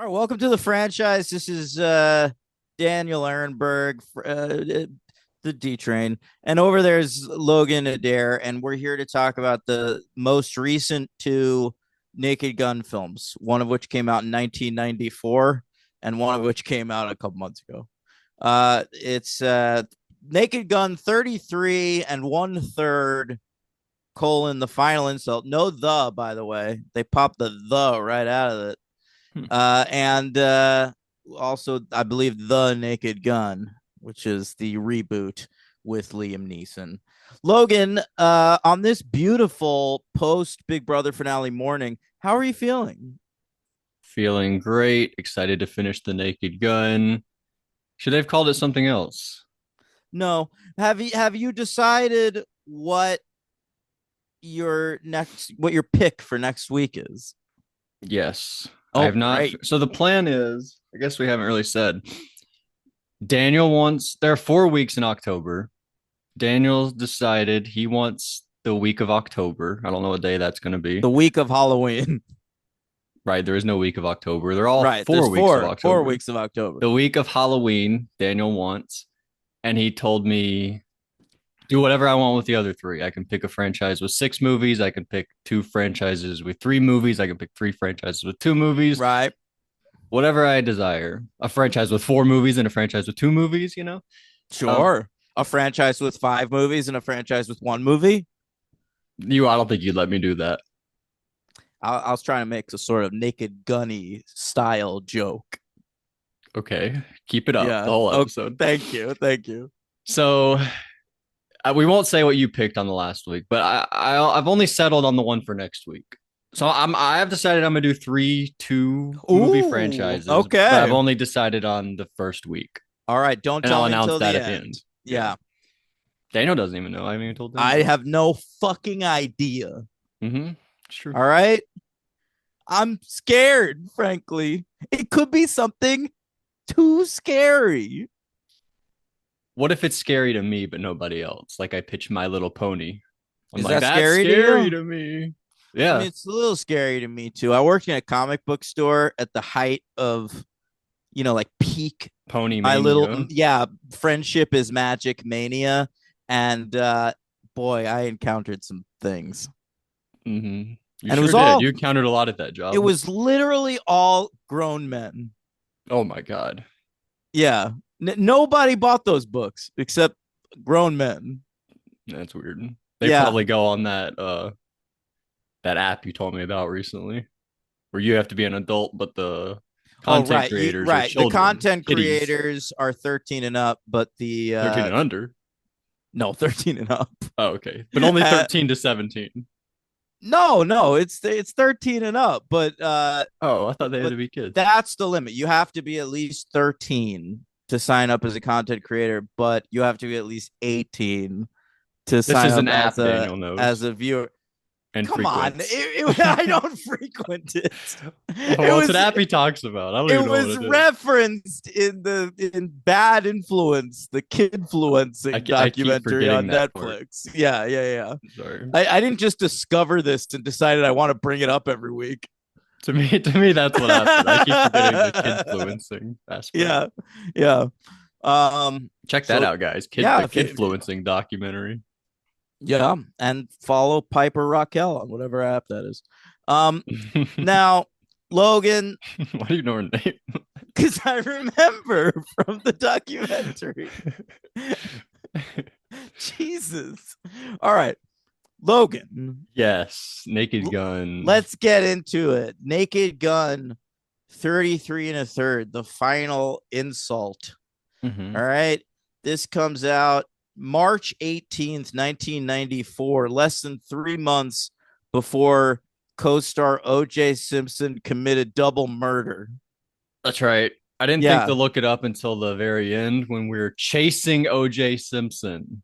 All right, welcome to the franchise. This is Daniel Ehrenberg, the D Train, and over there's Logan Adair, and we're here to talk about the most recent two Naked Gun films, one of which came out in 1994, and one of which came out a couple months ago. It's Naked Gun 33 and one third colon the final insult. No the, by the way, they popped the right out of it. Hmm. And Also, I believe The Naked Gun, which is the reboot with Liam Neeson. Logan, on this beautiful post Big Brother finale morning, how are you feeling? Feeling great, excited to finish The Naked Gun. Should they have called it something else? No, have you decided what your pick for next week is? Yes. I Oh, have not. great. So the plan is, I guess we haven't really said. Daniel wants, there are 4 weeks in October. Daniel decided he wants the week of October. I don't know what day that's going to be. The week of Halloween. Right. There is no week of October. They're all Right. There's 4 weeks of four October. weeks of October. The week of Halloween, Daniel wants. And he told me do whatever I want with the other three. I can pick a franchise with 6 movies. I can pick two franchises with 3 movies. I can pick 3 franchises with 2 movies. Right. Whatever I desire. A franchise with 4 movies and a franchise with 2 movies, you know? Um, Sure. A franchise with 5 movies and a franchise with one movie. I don't think you'd let me do that. I was trying to make a sort of Naked Gunny style joke. Okay. Keep it up the Yeah. whole Oh, episode. thank you. Thank you. So we won't say what you picked on the last week, but I've only settled on the one for next week. So I have decided I'm gonna do 2 movie Ooh. franchises, but I've Okay. only decided on the first week, All right. Don't and tell I'll me announce until that the at the end. end. Yeah, Yeah. Daniel doesn't even know. I haven't even told I Daniel. have no fucking idea. It's true. All right. I'm scared, frankly. It could be something too scary. What if it's scary to me but nobody else? Like I pitch My Little Pony. I'm Is like, that that's scary to scary you? to me. I Yeah. mean, it's a little scary to me too. I worked in a comic book store at the height of, like peak Pony my little, mania. yeah, friendship is magic mania. And boy, I encountered some things. You And sure did. You encountered a lot at that it job. was literally all grown men. Oh my god. Yeah. Nobody bought those books except grown men. That's weird. They Yeah. probably go on that app you told me about recently, where you have to be an adult, but the Oh, content right. creators are Right. The children, content kiddies, creators are 13 and up, but 13 and under. no, 13 and up. Oh, okay. But only uh, 13 to 17. no, it's 13 and up, Oh, I thought they had but to be kids. that's the limit. You have to be at least 13 to sign up as a content creator, but you have to be at least 18 to This sign is up an as app a Daniel knows viewer. and Come on, frequents. I don't frequent it. Oh, It well, it's an was app he talks about. I don't it even know what was it is. referenced in Bad Influence, the kid influencing I keep documentary forgetting on that part. Netflix. Yeah, yeah, yeah. Sorry. I didn't just discover this and decided I want to bring it up every week. To me, that's what happened. I keep forgetting the kid influencing aspect. Yeah, yeah. Um, Check that so out, guys. yeah, The kid influencing documentary. yeah, and follow Piper Raquel on whatever app that is. Now, Logan, Why do you know her name? because I remember from the documentary. Jesus. All right, Logan, Yes, Naked Gun. let's get into it. Naked Gun 33 and a third, the final insult. Mm-hmm. All right. This comes out March 18th, 1994, less than 3 months before co star OJ Simpson committed double murder. That's right. I didn't think Yeah. to look it up until the very end when we were chasing OJ Simpson.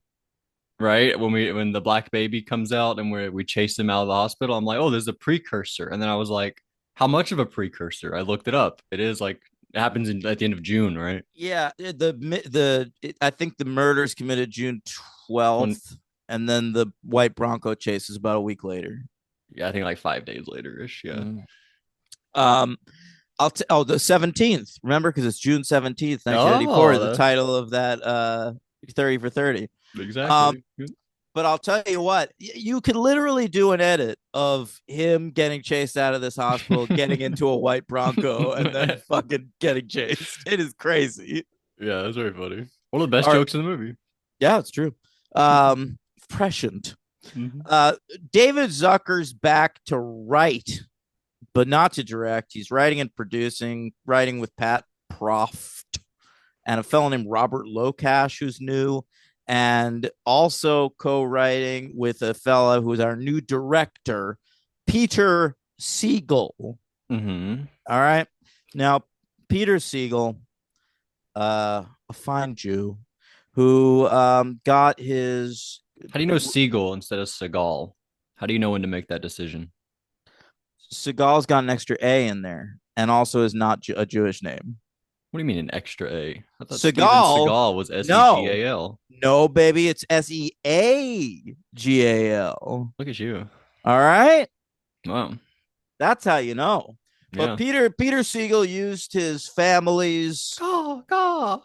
Right when the black baby comes out and we chase him out of the hospital, I'm like, oh, there's a precursor, and then I was like, how much of a precursor? I looked it up. It is like it happens at the end of June, right? Yeah. I think the murders committed June When 12th, and then the white Bronco chase is about a week later. yeah, I think like 5 days later ish. Yeah. Mm. Um, The 17th. Remember, because it's June 17th, 1984. The Oh, title of that 30 for 30. Um, exactly. but I'll tell you what, you could literally do an edit of him getting chased out of this hospital, getting into a white Bronco, and then fucking getting chased. It is crazy. Yeah, that's very funny. One of the best All right. jokes in the movie. Yeah, it's true. Prescient. Mhm. Uh, David Zucker's back to write, but not to direct. He's writing and producing, writing with Pat Proft and a fellow named Robert Locash, who's new, and also co-writing with a fellow who's our new director, Peter Siegel. Mm-hmm. All right. Now, Peter Siegel, a fine Jew who got his How do you know Seagull instead of Seagal? How do you know when to make that decision? Seagal's got an extra A in there and also is not a Jewish name. What do you mean an extra A? I thought Steven Seagal, Seagal was no, Segal. no, baby, it's Seagal. Look at you. All right, Wow. that's how you know. But Yeah. Peter Siegel used his family's Caw.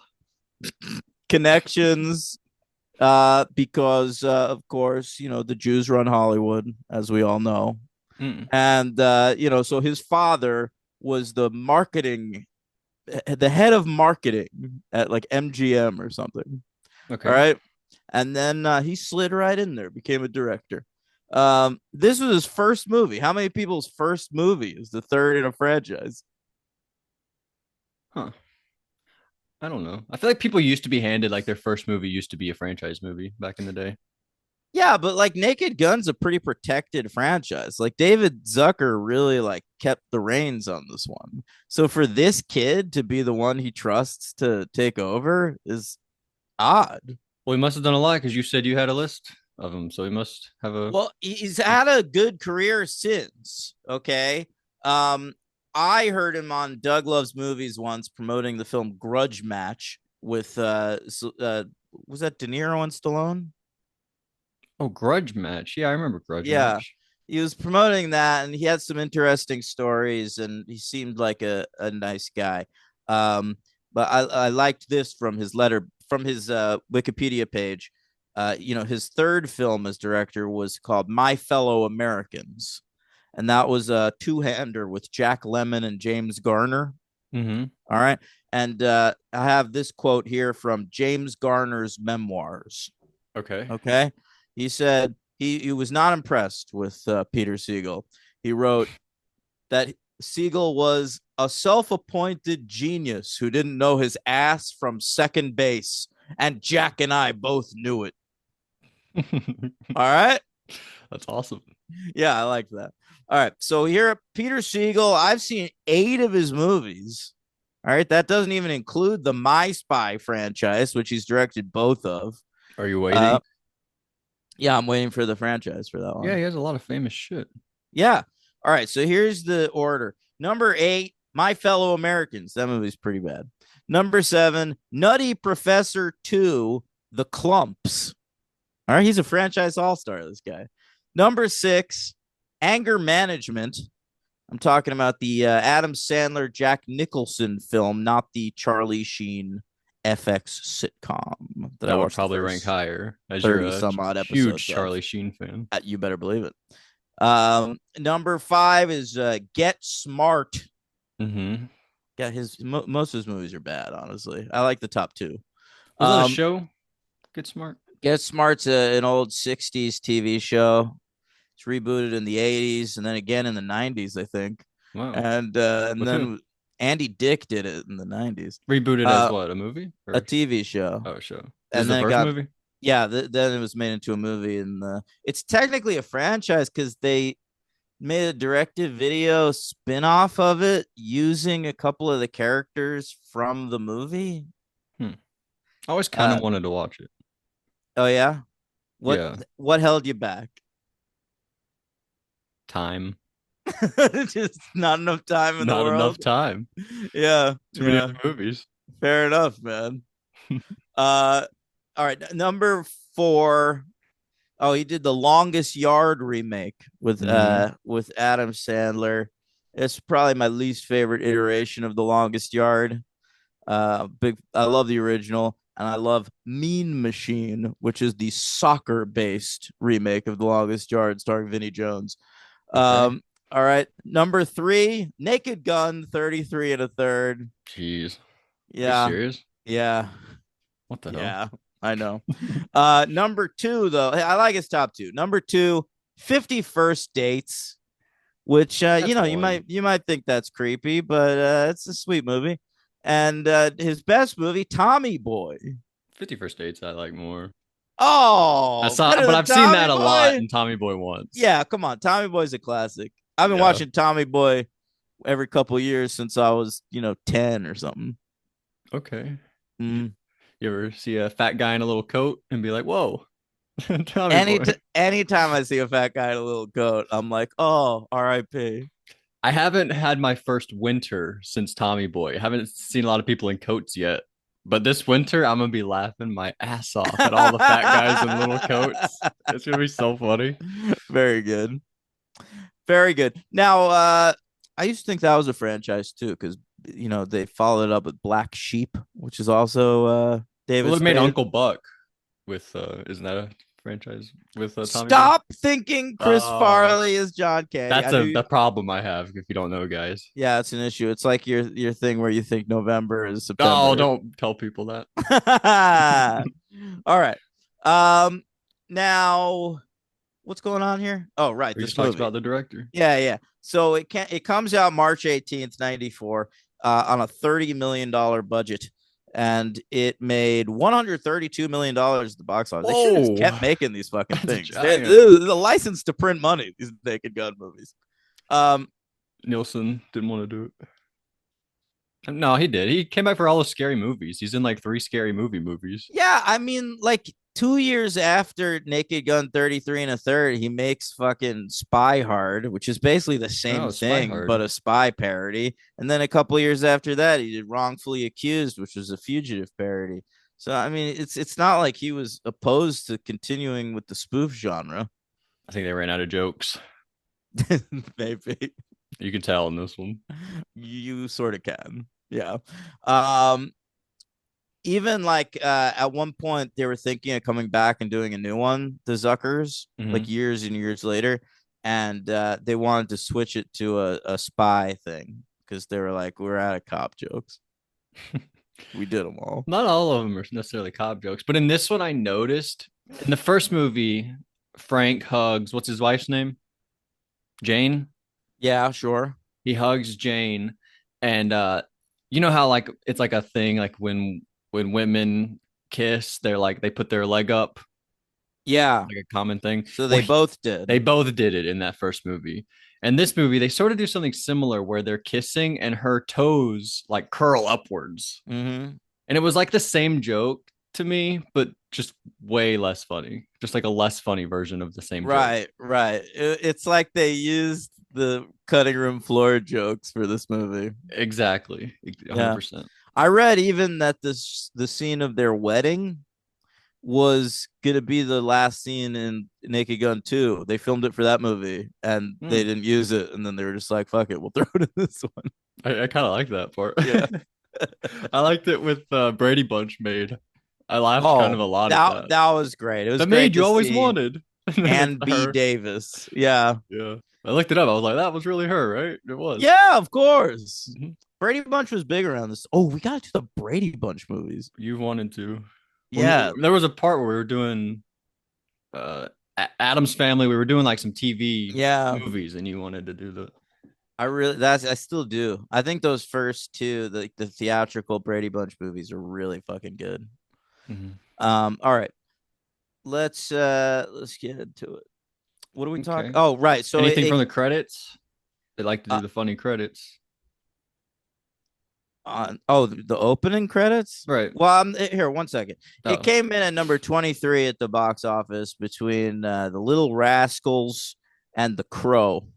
connections because of course the Jews run Hollywood, as we all know, Mm. and so his father was the head of marketing at like MGM or something. All Okay. right. And then he slid right in there, became a director. This was his first movie. How many people's first movie is the third in a franchise? Huh. I don't know. I feel like people used to be handed like their first movie used to be a franchise movie back in the day. Yeah, but like Naked Gun's a pretty protected franchise. Like David Zucker really like kept the reins on this one. So for this kid to be the one he trusts to take over is odd. Well, he must have done a lot because you said you had a list of them, so he must have a. Well, he's had a good career since. Okay. Um, I heard him on Doug Loves Movies once promoting the film Grudge Match with was that De Niro and Stallone? Oh, Grudge Match. Yeah, I remember Grudge Yeah. Match. He was promoting that and he had some interesting stories and he seemed like a nice guy. But I liked this from his letter from his Wikipedia page. His third film as director was called My Fellow Americans, and that was a two-hander with Jack Lemmon and James Garner. Mm-hmm. All right, and I have this quote here from James Garner's memoirs. Okay. Okay, he said he was not impressed with Peter Siegel. He wrote that Siegel was a self-appointed genius who didn't know his ass from second base, and Jack and I both knew it. All right. That's awesome. Yeah, I like that. All right. So here, Peter Siegel, I've seen 8 of his movies. All right. That doesn't even include the My Spy franchise, which he's directed both of. Are you waiting? Uh, yeah, I'm waiting for the franchise for that Yeah, one. he has a lot of famous shit. Yeah. All right. So here's the order. Number 8, My Fellow Americans. That movie's pretty bad. Number 7, Nutty Professor 2, The Clumps. All right. He's a franchise all star, this guy. Number 6, Anger Management. I'm talking about the Adam Sandler, Jack Nicholson film, not the Charlie Sheen FX sitcom that I would probably rank higher as you're 30 a some odd huge episodes Charlie Sheen fan. You better believe it. Number 5 is Get Smart. Mm-hmm. Yeah, most of his movies are bad, honestly. I like the top 2. Was that a show? Get Smart. Get Smart's an old 60s TV show. It's rebooted in the 80s and then again in the 90s, I think. Wow. And then Andy Dick did it in the 90s. Rebooted as what? A movie? Or? A TV show. Oh, a show. And then the first movie? Yeah, then it was made into a movie. And it's technically a franchise because they made a direct-to-video spin-off of it using a couple of the characters from the movie. I always kind of wanted to watch it. Oh, yeah? What held you back? Time. Just not enough time in the world. Not enough time. Yeah. Too many other movies. Fair enough, man. All right. Number 4. Oh, he did The Longest Yard remake with Adam Sandler It's probably my least favorite iteration of The Longest Yard. I love the original, and I love Mean Machine, which is the soccer-based remake of The Longest Yard, starring Vinnie Jones. Okay. All right, number three, Naked Gun, 33 and a third. Jeez. Are you Yeah, serious? yeah, What the hell? yeah. I know. Number two, though, I like his top two. Number two, 51st Dates, which That's you one. might think that's creepy, but it's a sweet movie. And his best movie, Tommy Boy. 51st Dates I like more. I Oh, saw, better but than I've seen Tommy that a lot Boy. in Tommy Boy once. Yeah, come on, Tommy Boy's a classic. I've been Yeah. watching Tommy Boy every couple of years since I was 10 or something. Okay. You, Mm. you ever see a fat guy in a little coat and be like, "Whoa, Tommy Boy"? Anytime I see a fat guy in a little coat, I'm like, oh, R.I.P. I haven't had my first winter since Tommy Boy. I haven't seen a lot of people in coats yet. But this winter, I'm gonna be laughing my ass off at all the fat guys in little coats. It's gonna be so funny. Very good. Very good. Now, I used to think that was a franchise too, because they followed it up with Black Sheep, which is also Well, David they made Spade. Uncle Buck with isn't that a franchise with Tommy Boy? Stop thinking Chris Oh, Farley is John Candy. that's I a knew. the problem I have if you don't know, guys. Yeah, it's an issue. It's like your thing where you think November is Oh, September. don't tell people that. All right. Um. Now, what's going on here? Oh, right, We just this talked movie. about the director. Yeah, yeah. So it comes out March 18th, 94, on a $30 million budget. And it made $132 million at the box office. They should have just Whoa, kept making these fucking that's a things. giant. The license to print money, these Naked Gun movies. Um, Nielsen didn't want to do it. No, he did. He came back for all the scary movies. He's in like three scary movies. yeah, I mean, like 2 years after Naked Gun 33 and a third, he makes fucking Spy Hard, which is basically the Oh, same Spy thing, but Hard. a spy parody. And then a couple years after that, he did Wrongfully Accused, which was a fugitive parody. So I mean, it's not like he was opposed to continuing with the spoof genre. I think they ran out of jokes. Maybe You can tell in this one. you sort of can. Yeah. Um, Even like at one point they were thinking of coming back and doing a new one, the Zuckers, like Hmm. years and years later, and they wanted to switch it to a spy thing because they were like, we're out of cop jokes. We did them all. Not all of them are necessarily cop jokes, but in this one, I noticed in the first movie, Frank hugs what's his wife's name? Jane. Yeah, sure. He hugs Jane, and you know how like it's like a thing like when women kiss, they're like they put their leg up, Yeah. like a common thing. So Well, they both did. they both did it in that first movie. And this movie, they sort of do something similar where they're kissing and her toes like curl upwards. Mm-hmm. And it was like the same joke to me, but just way less funny. Just like a less funny version of the same joke. Right, right. It's like they used the cutting room floor jokes for this movie. Exactly. Yeah. 100%. I read even that the scene of their wedding was gonna be the last scene in Naked Gun 2. They filmed it for that movie and Hmm. they didn't use it, and then they were just like, "Fuck it, we'll throw it in this one." I kind of like that part. Yeah. I liked it with Brady Bunch made. I laughed kind of Oh, a lot at that that. that was great. It was The great maid you to always see wanted. And then Ann it's B. her. Davis. Yeah, Yeah. I looked it up. I was like, that was really her, right? It was. yeah, of course. Mhm. Brady Bunch was big around this. Oh, we gotta do the Brady Bunch movies. You wanted to. Yeah, There was a part where we were doing uh Adam's Family. We were doing like some TV yeah. movies, and you wanted to do the. I still do. I think those first two, the theatrical Brady Bunch movies, are really fucking good. Mhm. All right. Let's get into it. What are we talking? Okay. Oh, right. So Anything from the credits? They like to do uh, the funny credits. the opening credits. Right. Well, here 1 second. It Oh. came in at number 23 at the box office between the Little Rascals and The Crow.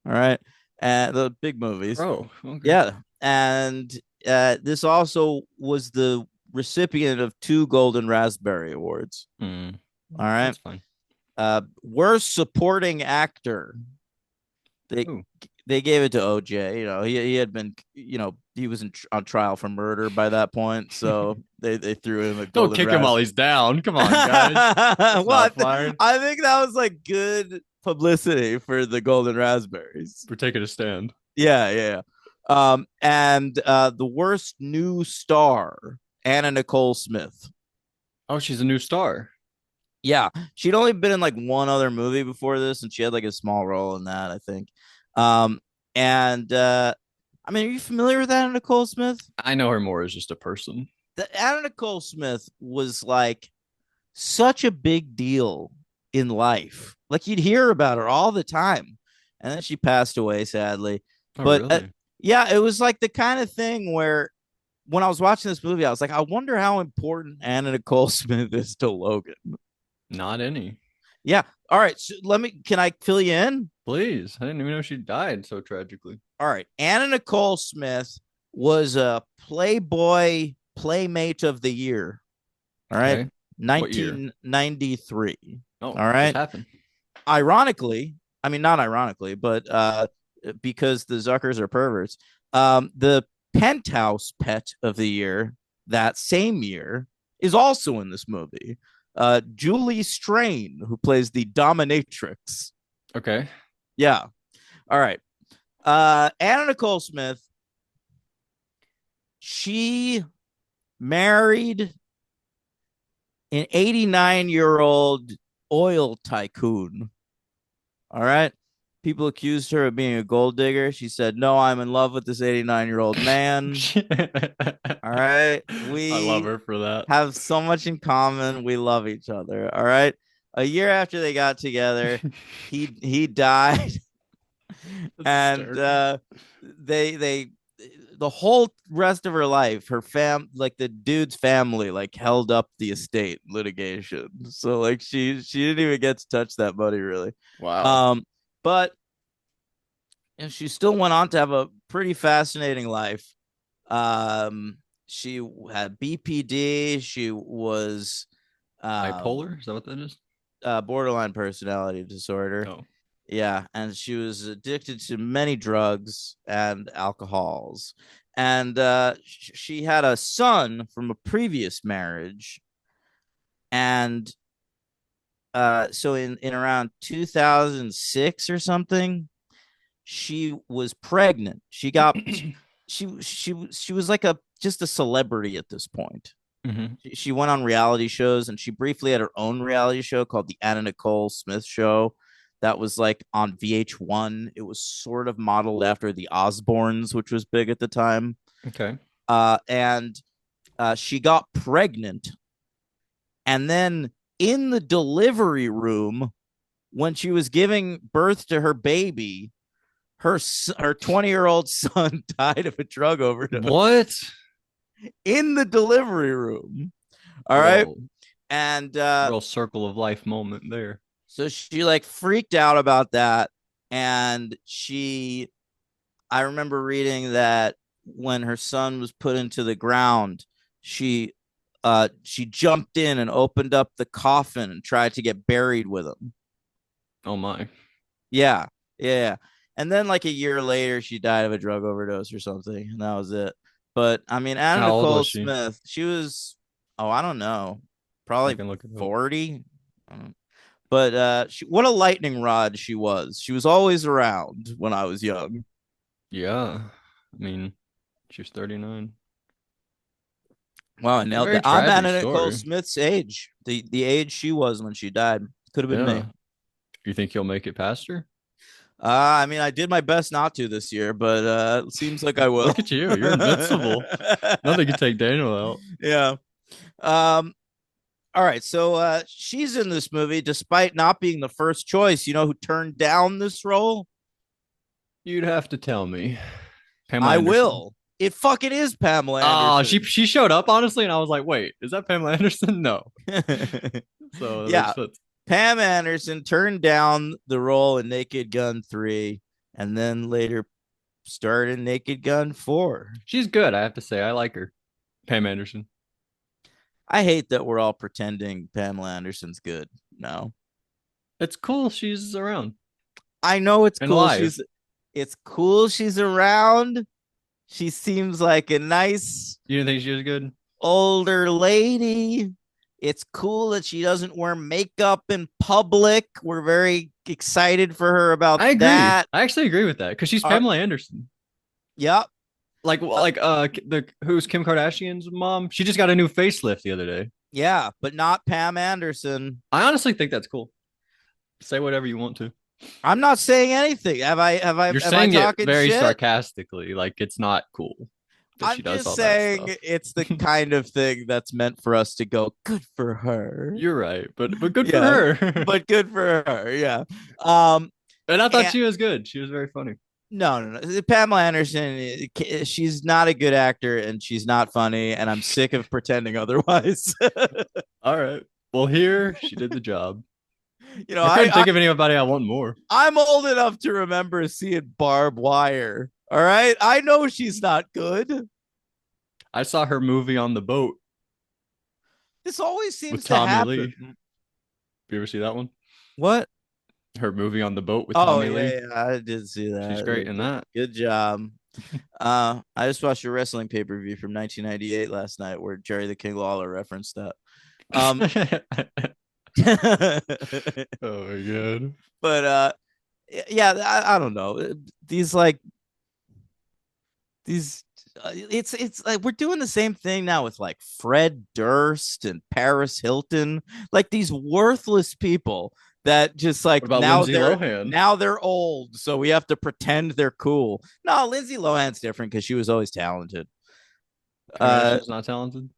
All right, and the big movies. Oh, okay. Yeah, and this also was the recipient of 2 Golden Raspberry Awards. Hmm. All right. That's fine. Worst supporting actor. They Ooh. they gave it to OJ. He had been, he was on trial for murder by that point, so they threw in the Don't golden kick him while raspberry. he's down. Come on, guys. That's Well, not fine. I think that was like good publicity for the golden raspberries. We're taking a stand. Yeah, yeah. And the worst new star, Anna Nicole Smith. Oh, she's a new star. Yeah, she'd only been in like one other movie before this, and she had like a small role in that, I think. Um, and I mean, are you familiar with Anna Nicole Smith? I know her more as just a person. Anna Nicole Smith was like such a big deal in life. Like you'd hear about her all the time, and then she passed away sadly. Oh, But really? yeah, it was like the kind of thing where when I was watching this movie, I was like, I wonder how important Anna Nicole Smith is to Logan. Not any. Yeah. All right. So can I fill you in? Please. I didn't even know she died so tragically. All right. Anna Nicole Smith was a Playboy Playmate of the Year. All right. Okay. What year? 1993. Oh, all right. Just happened. Ironically, I mean, not ironically, but because the Zuckers are perverts, the Penthouse Pet of the Year that same year is also in this movie. Julie Strain, who plays the dominatrix. Okay. Yeah. All right. Anna Nicole Smith, she married an 89-year-old oil tycoon. All right. People accused her of being a gold digger. She said, "No, I'm in love with this 89-year-old man." All right. I love We her for that. have so much in common. We love each other. All right. A year after they got together, he died. And they the whole rest of her life, her like the dude's family like held up the estate litigation. So like she didn't even get to touch that money really. Wow. But and she still went on to have a pretty fascinating life. She had BPD. She was Bipolar? Is that what that is? Borderline personality disorder. Oh. Yeah, and she was addicted to many drugs and alcohols. And she had a son from a previous marriage. And so in around 2006 or something, she was pregnant. She was like just a celebrity at this point. Mm-hmm. She went on reality shows, and she briefly had her own reality show called the Anna Nicole Smith Show. That was like on VH1. It was sort of modeled after the Osbournes, which was big at the time. Okay. And she got pregnant, and then in the delivery room, when she was giving birth to her baby, her 20-year-old son died of a drug overdose. What? In the delivery room. All right. Whoa. And real circle of life moment there. So she like freaked out about that. And I remember reading that when her son was put into the ground, she jumped in and opened up the coffin and tried to get buried with him. Oh my. Yeah. Yeah. And then like a year later, she died of a drug overdose or something. And that was it. But I mean, Anna How old Nicole was she? Smith, she was, oh, I don't know, probably I can look it up. 40. But what a lightning rod she was. She was always around when I was young. Yeah. I mean, she was 39. Wow, I nailed Very that. I'm tragic Anna Nicole story. Smith's age, the age she was when she died. Could have been me. Yeah. You think you'll make it past her? I mean, I did my best not to this year, but it seems like I will. Look at you. You're invincible. Nothing can take Daniel out. Yeah. All right. So she's in this movie despite not being the first choice. You know who turned down this role? You'd have to tell me. Pamela I Anderson. will. It fucking is Pamela Oh, Anderson. she showed up honestly, and I was like, wait, is that Pamela Anderson? No. So yeah, Pam Anderson turned down the role in Naked Gun 3 and then later starred in Naked Gun 4. She's good, I have to say. I like her. Pam Anderson. I hate that we're all pretending Pamela Anderson's good. No. It's cool she's around. I know it's And cool. live. It's cool she's around. She seems like a nice You didn't think she was good? older lady. It's cool that she doesn't wear makeup in public. We're very excited for her about I agree. that. I actually agree with that because she's Our, Pamela Anderson. yep. The who's Kim Kardashian's mom? She just got a new facelift the other day. Yeah, but not Pam Anderson. I honestly think that's cool. Say whatever you want to. I'm not saying anything. You're Am I saying it talking very shit? sarcastically, like it's not cool that she I'm does just all that saying stuff. it's the kind of thing that's meant for us to go, good for her. You're right, but good for Yeah. her. But good for her. Yeah. Um And I thought and she was good. She was very funny. no. Pamela Anderson, she's not a good actor and she's not funny, and I'm sick of pretending otherwise. All right. Well, here she did the job. You know, I couldn't think of anybody I want more. I'm old enough to remember seeing Barb Wire. All right. I know she's not good. I saw her movie on the boat This always with seems to Tommy Lee. happen. You ever see that one? What? Her movie on the boat with Oh Tommy yeah, Lee. yeah, I did see She's that. great in that. Good job. I just watched a wrestling pay-per-view from 1998 last night where Jerry the King Lawler referenced that. Oh my god. But yeah, I don't know. These like these it's like we're doing the same thing now with like Fred Durst and Paris Hilton, like these worthless people that just What like about Lindsay Lohan? now they're old, so we have to pretend they're cool. No, Lindsay Lohan's different because she was always talented. Uh, Kardashian's not talented.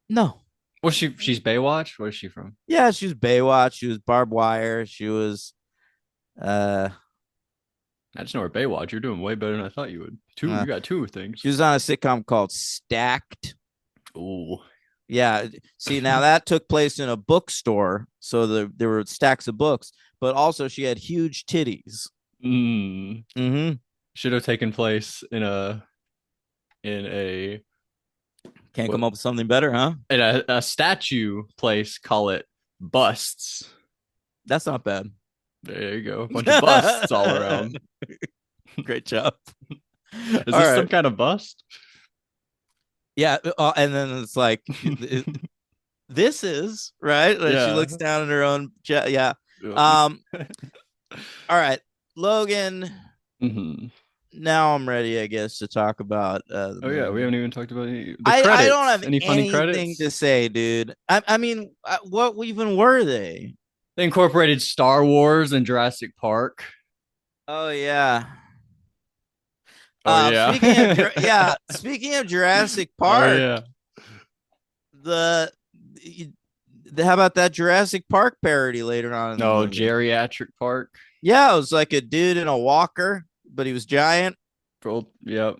no, Well, she's Baywatch. Where's she from? yeah, she was Baywatch, she was Barbed Wire, she was uh, I just know her Baywatch. You're doing way better than I thought you would. Two, uh you got two things. she was on a sitcom called Stacked. Oh, Yeah. See, now that took place in a bookstore. So there were stacks of books, but also she had huge titties. Mm-hmm. should have taken place in a Can't come what up with something better, huh? in a statue place. Call it busts. That's not bad. There you go. A bunch of busts all around. Great job. Is All this right. some kind of bust? Yeah. And then it's like, this is right. Like she Yeah. looks down at her own. Yeah. All right. Logan. Mm-hmm. Now I'm ready, I guess, to talk about. Oh yeah, we haven't even talked about the I credits. don't have Any funny anything credits? to say, dude. I mean, what even were they? They incorporated Star Wars and Jurassic Park. Oh yeah. Oh yeah. Speaking of Jurassic Oh Park, yeah. the how about that Jurassic Park parody later on in the No, movie? Geriatric Park. Yeah, it was like a dude in a walker, but he was giant. Well, yep.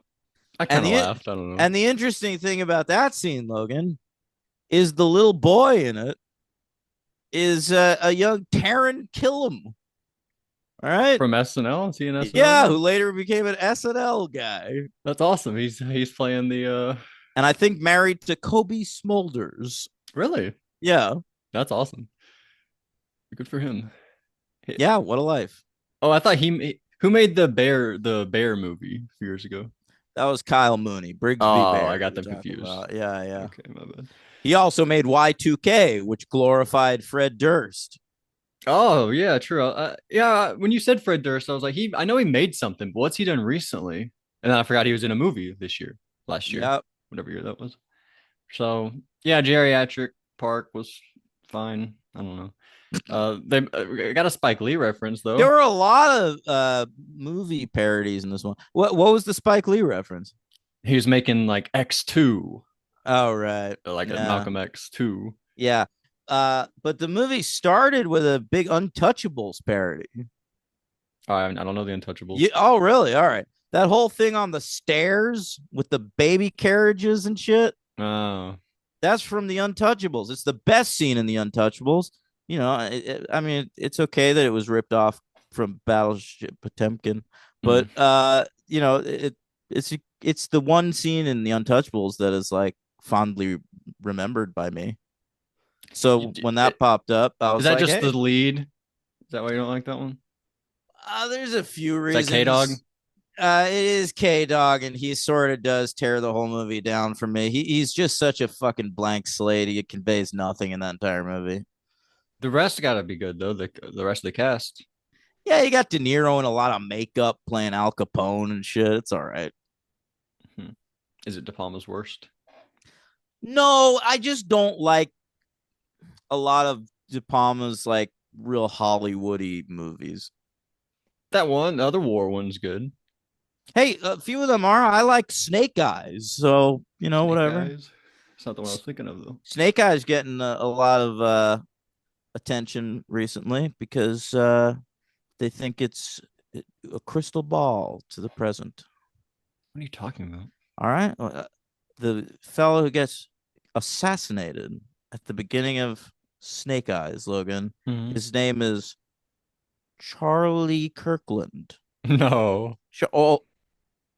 I kind of laughed. I don't know. And the interesting thing about that scene, Logan, is the little boy in it is a young Taron Killam. All right. From SNL, is he an SNL? Yeah, guy? who later became an SNL guy. That's awesome. He's playing the And I think married to Kobe Smulders. really. Yeah. That's awesome. Good for him. Yeah, what a life. Oh, I thought who made the bear movie a few years ago. That was Kyle Mooney. Brigsby Oh, Bear. I got them confused. Yeah, yeah. Okay, my bad. He also made Y2K, which glorified Fred Durst. Oh yeah, true. Yeah, when you said Fred Durst, I was like, I know he made something, but what's he done recently? And then I forgot he was in a movie last year, Yep. whatever year that was. So yeah, Geriatric Park was fine. I don't know. They got a Spike Lee reference though. There were a lot of movie parodies in this one. What was the Spike Lee reference? He was making like X2, Oh, right. like a Yeah. Malcolm X2. Yeah. But the movie started with a big Untouchables parody. I don't know the Untouchables. Oh, really? All right. That whole thing on the stairs with the baby carriages and shit. Oh, That's from the Untouchables. It's the best scene in the Untouchables. You know, I mean, it's okay that it was ripped off from Battleship Potemkin, but you know, it's the one scene in the Untouchables that is like fondly remembered by me. So when that popped up, I was is that like, just hey. the lead? Is that why you don't like that one? There's a few Is reasons. that K-Dog? It is K Dog, and he sort of does tear the whole movie down for me. He's just such a fucking blank slate. He conveys nothing in that entire movie. The rest got to be good though. The rest of the cast. Yeah, you got De Niro and a lot of makeup playing Al Capone and shit. It's all right. Hmm. Is it De Palma's worst? No, I just don't like a lot of De Palma's like real Hollywoody movies. That one, the other war one's good. Hey, a few of them are. I like Snake Eyes, so Snake whatever. Eyes. It's not the one I was thinking of though. Snake Eyes getting a lot of attention recently because they think it's a crystal ball to the present. What are you talking about? All right, the fellow who gets assassinated at the beginning of Snake Eyes, Logan. Mhm. His name is Charlie Kirkland. No. Oh,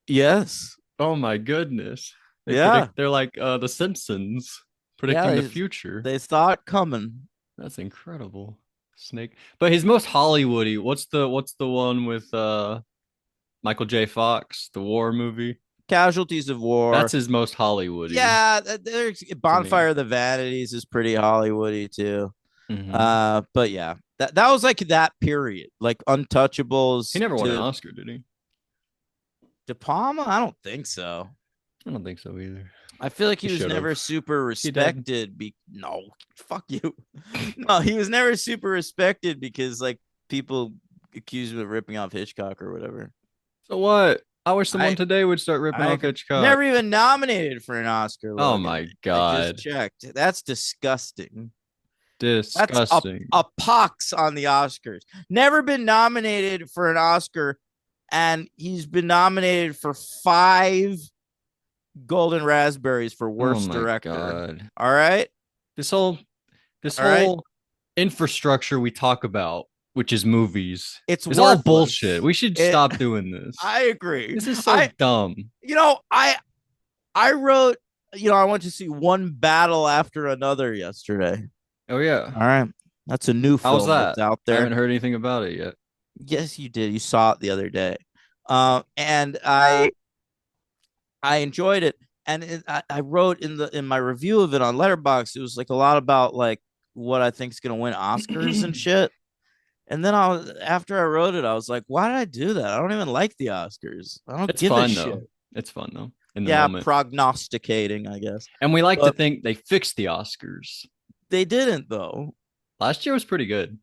yes. Oh my goodness. Yeah. They're like the Simpsons Yeah, predicting the future. they saw it coming. That's incredible. Snake. But his most Hollywoody, what's the one with Michael J. Fox, the war movie? Casualties of War. That's his most Hollywoody. Yeah, there's Bonfire of the Vanities is pretty Hollywoody too. Mhm. But yeah, that was like that period, like Untouchables. He never won an Oscar, did he? De Palma? I don't think so. I don't think so either. I feel like he He was should've. never super He did. respected. No, fuck you. No, he was never super respected because like people accuse him of ripping off Hitchcock or whatever. So what? I wish someone I today would start ripping off Hitchcock. never even nominated for an Oscar. Oh Logan. my I god. just checked. That's disgusting. Disgusting. That's a pox on the Oscars. Never been nominated for an Oscar, and he's been nominated for 5 Golden Raspberries for worst director. God. All right. This whole infrastructure we talk about, which is movies, it's all bullshit. We should stop doing this. I agree. This is so dumb. I wrote, I went to see One Battle After Another yesterday. Oh yeah. All right. That's a new film. How's that? That's out there. I haven't heard anything about it yet. Yes, you did. You saw it the other day. And I enjoyed it. And I wrote in my review of it on Letterboxd, it was like a lot about like what I think is gonna win Oscars and shit. And then after I wrote it, I was like, why did I do that? I don't even like the Oscars. I don't give a shit. It's fun though. In the moment. Prognosticating, I guess. And we like to think they fixed the Oscars. They didn't though. Last year was pretty good.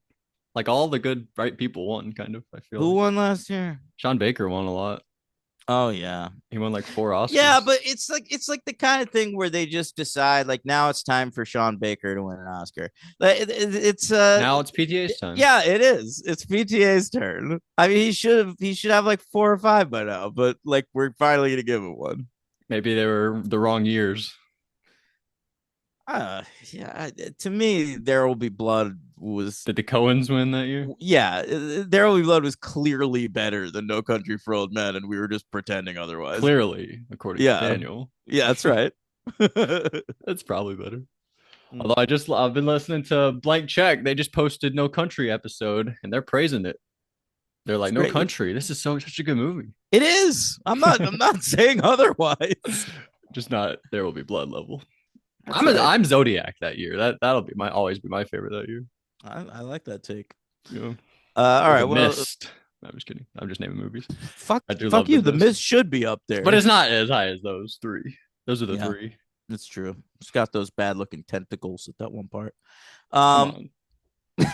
Like all the good right people won, kind of. I feel. Who won last year? Sean Baker won a lot. Oh yeah, he won like 4 Oscars. Yeah, but it's like the kind of thing where they just decide like now it's time for Sean Baker to win an Oscar. It's now it's PTA's time. Yeah, it is. It's PTA's turn. I mean, he should have like 4 or 5 by now, but like we're finally gonna give him one. Maybe they were the wrong years. Yeah. To me, There Will Be Blood was. Did the Coens win that year? Yeah, There Will Be Blood was clearly better than No Country for Old Men, and we were just pretending otherwise. Clearly, according to Daniel. Yeah, that's right. That's probably better. Although I've been listening to Blank Check. They just posted No Country episode, and they're praising it. They're like, No Country. This is such a good movie. It is. I'm not saying otherwise. Just not There Will Be Blood level. I'm Zodiac that year. That'll be always be my favorite that year. I like that take. Yeah. All right. Well, Mist. I'm just kidding. I'm just naming movies. Fuck you. The Mist should be up there, but it's not as high as those 3. Those are the 3. It's true. It's got those bad looking tentacles at that one part.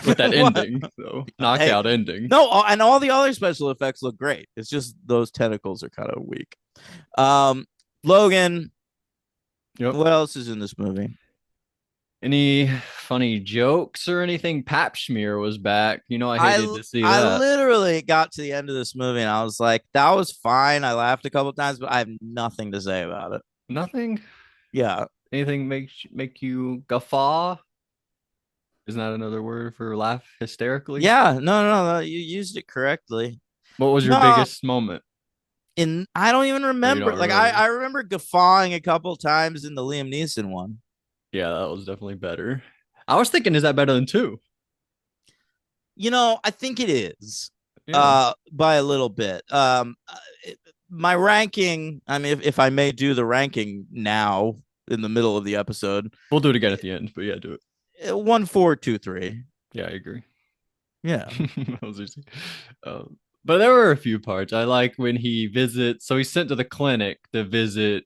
With that ending, though, knockout ending. No, and all the other special effects look great. It's just those tentacles are kind of weak. Logan. Yep. What else is in this movie? Any funny jokes or anything? Pap Schmear was back. I hated to see that. I literally got to the end of this movie and I was like, that was fine. I laughed a couple of times, but I have nothing to say about it. Nothing? Yeah. Anything make you guffaw? Isn't that another word for laugh hysterically? Yeah. No. You used it correctly. What was your biggest moment? I don't even remember. I remember guffawing a couple times in the Liam Neeson one. Yeah, that was definitely better. I was thinking, is that better than 2? I think it is. Yeah. By a little bit. my ranking, I mean, if I may do the ranking now in the middle of the episode, We'll do it again at the end, but yeah, do it. 1, 4, 2, 3. Yeah, I agree. Yeah. That was easy. But there were a few parts. I like when he visits. So he's sent to the clinic to visit.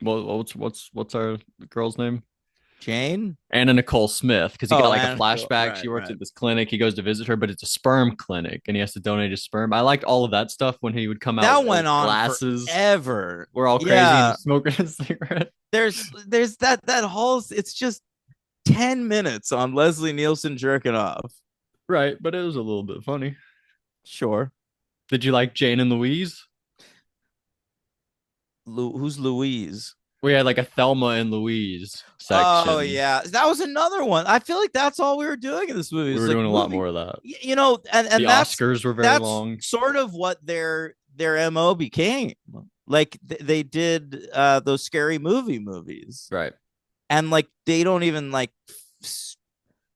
What's our girl's name? Jane. Anna Nicole Smith, because he got Oh, like a and flashback. right, She works right. at this clinic. He goes to visit her, but it's a sperm clinic, and he has to donate his sperm. I liked all of that stuff when he would come out That with went those on glasses. forever. We're all crazy and Yeah. he's smoking a cigarette. There's that whole, it's just 10 minutes on Leslie Nielsen jerking off. Right, but it was a little bit funny. Sure. Did you like Jane and Louise? Who's Louise? We had like a Thelma and Louise Oh section. yeah, that was another one. I feel like that's all we were doing in this movie. We It's were like doing a lot movie, more of that. you know, and The Oscars were very that's long. sort of what their mo became. Like they did those scary movies, Right. and like they don't even like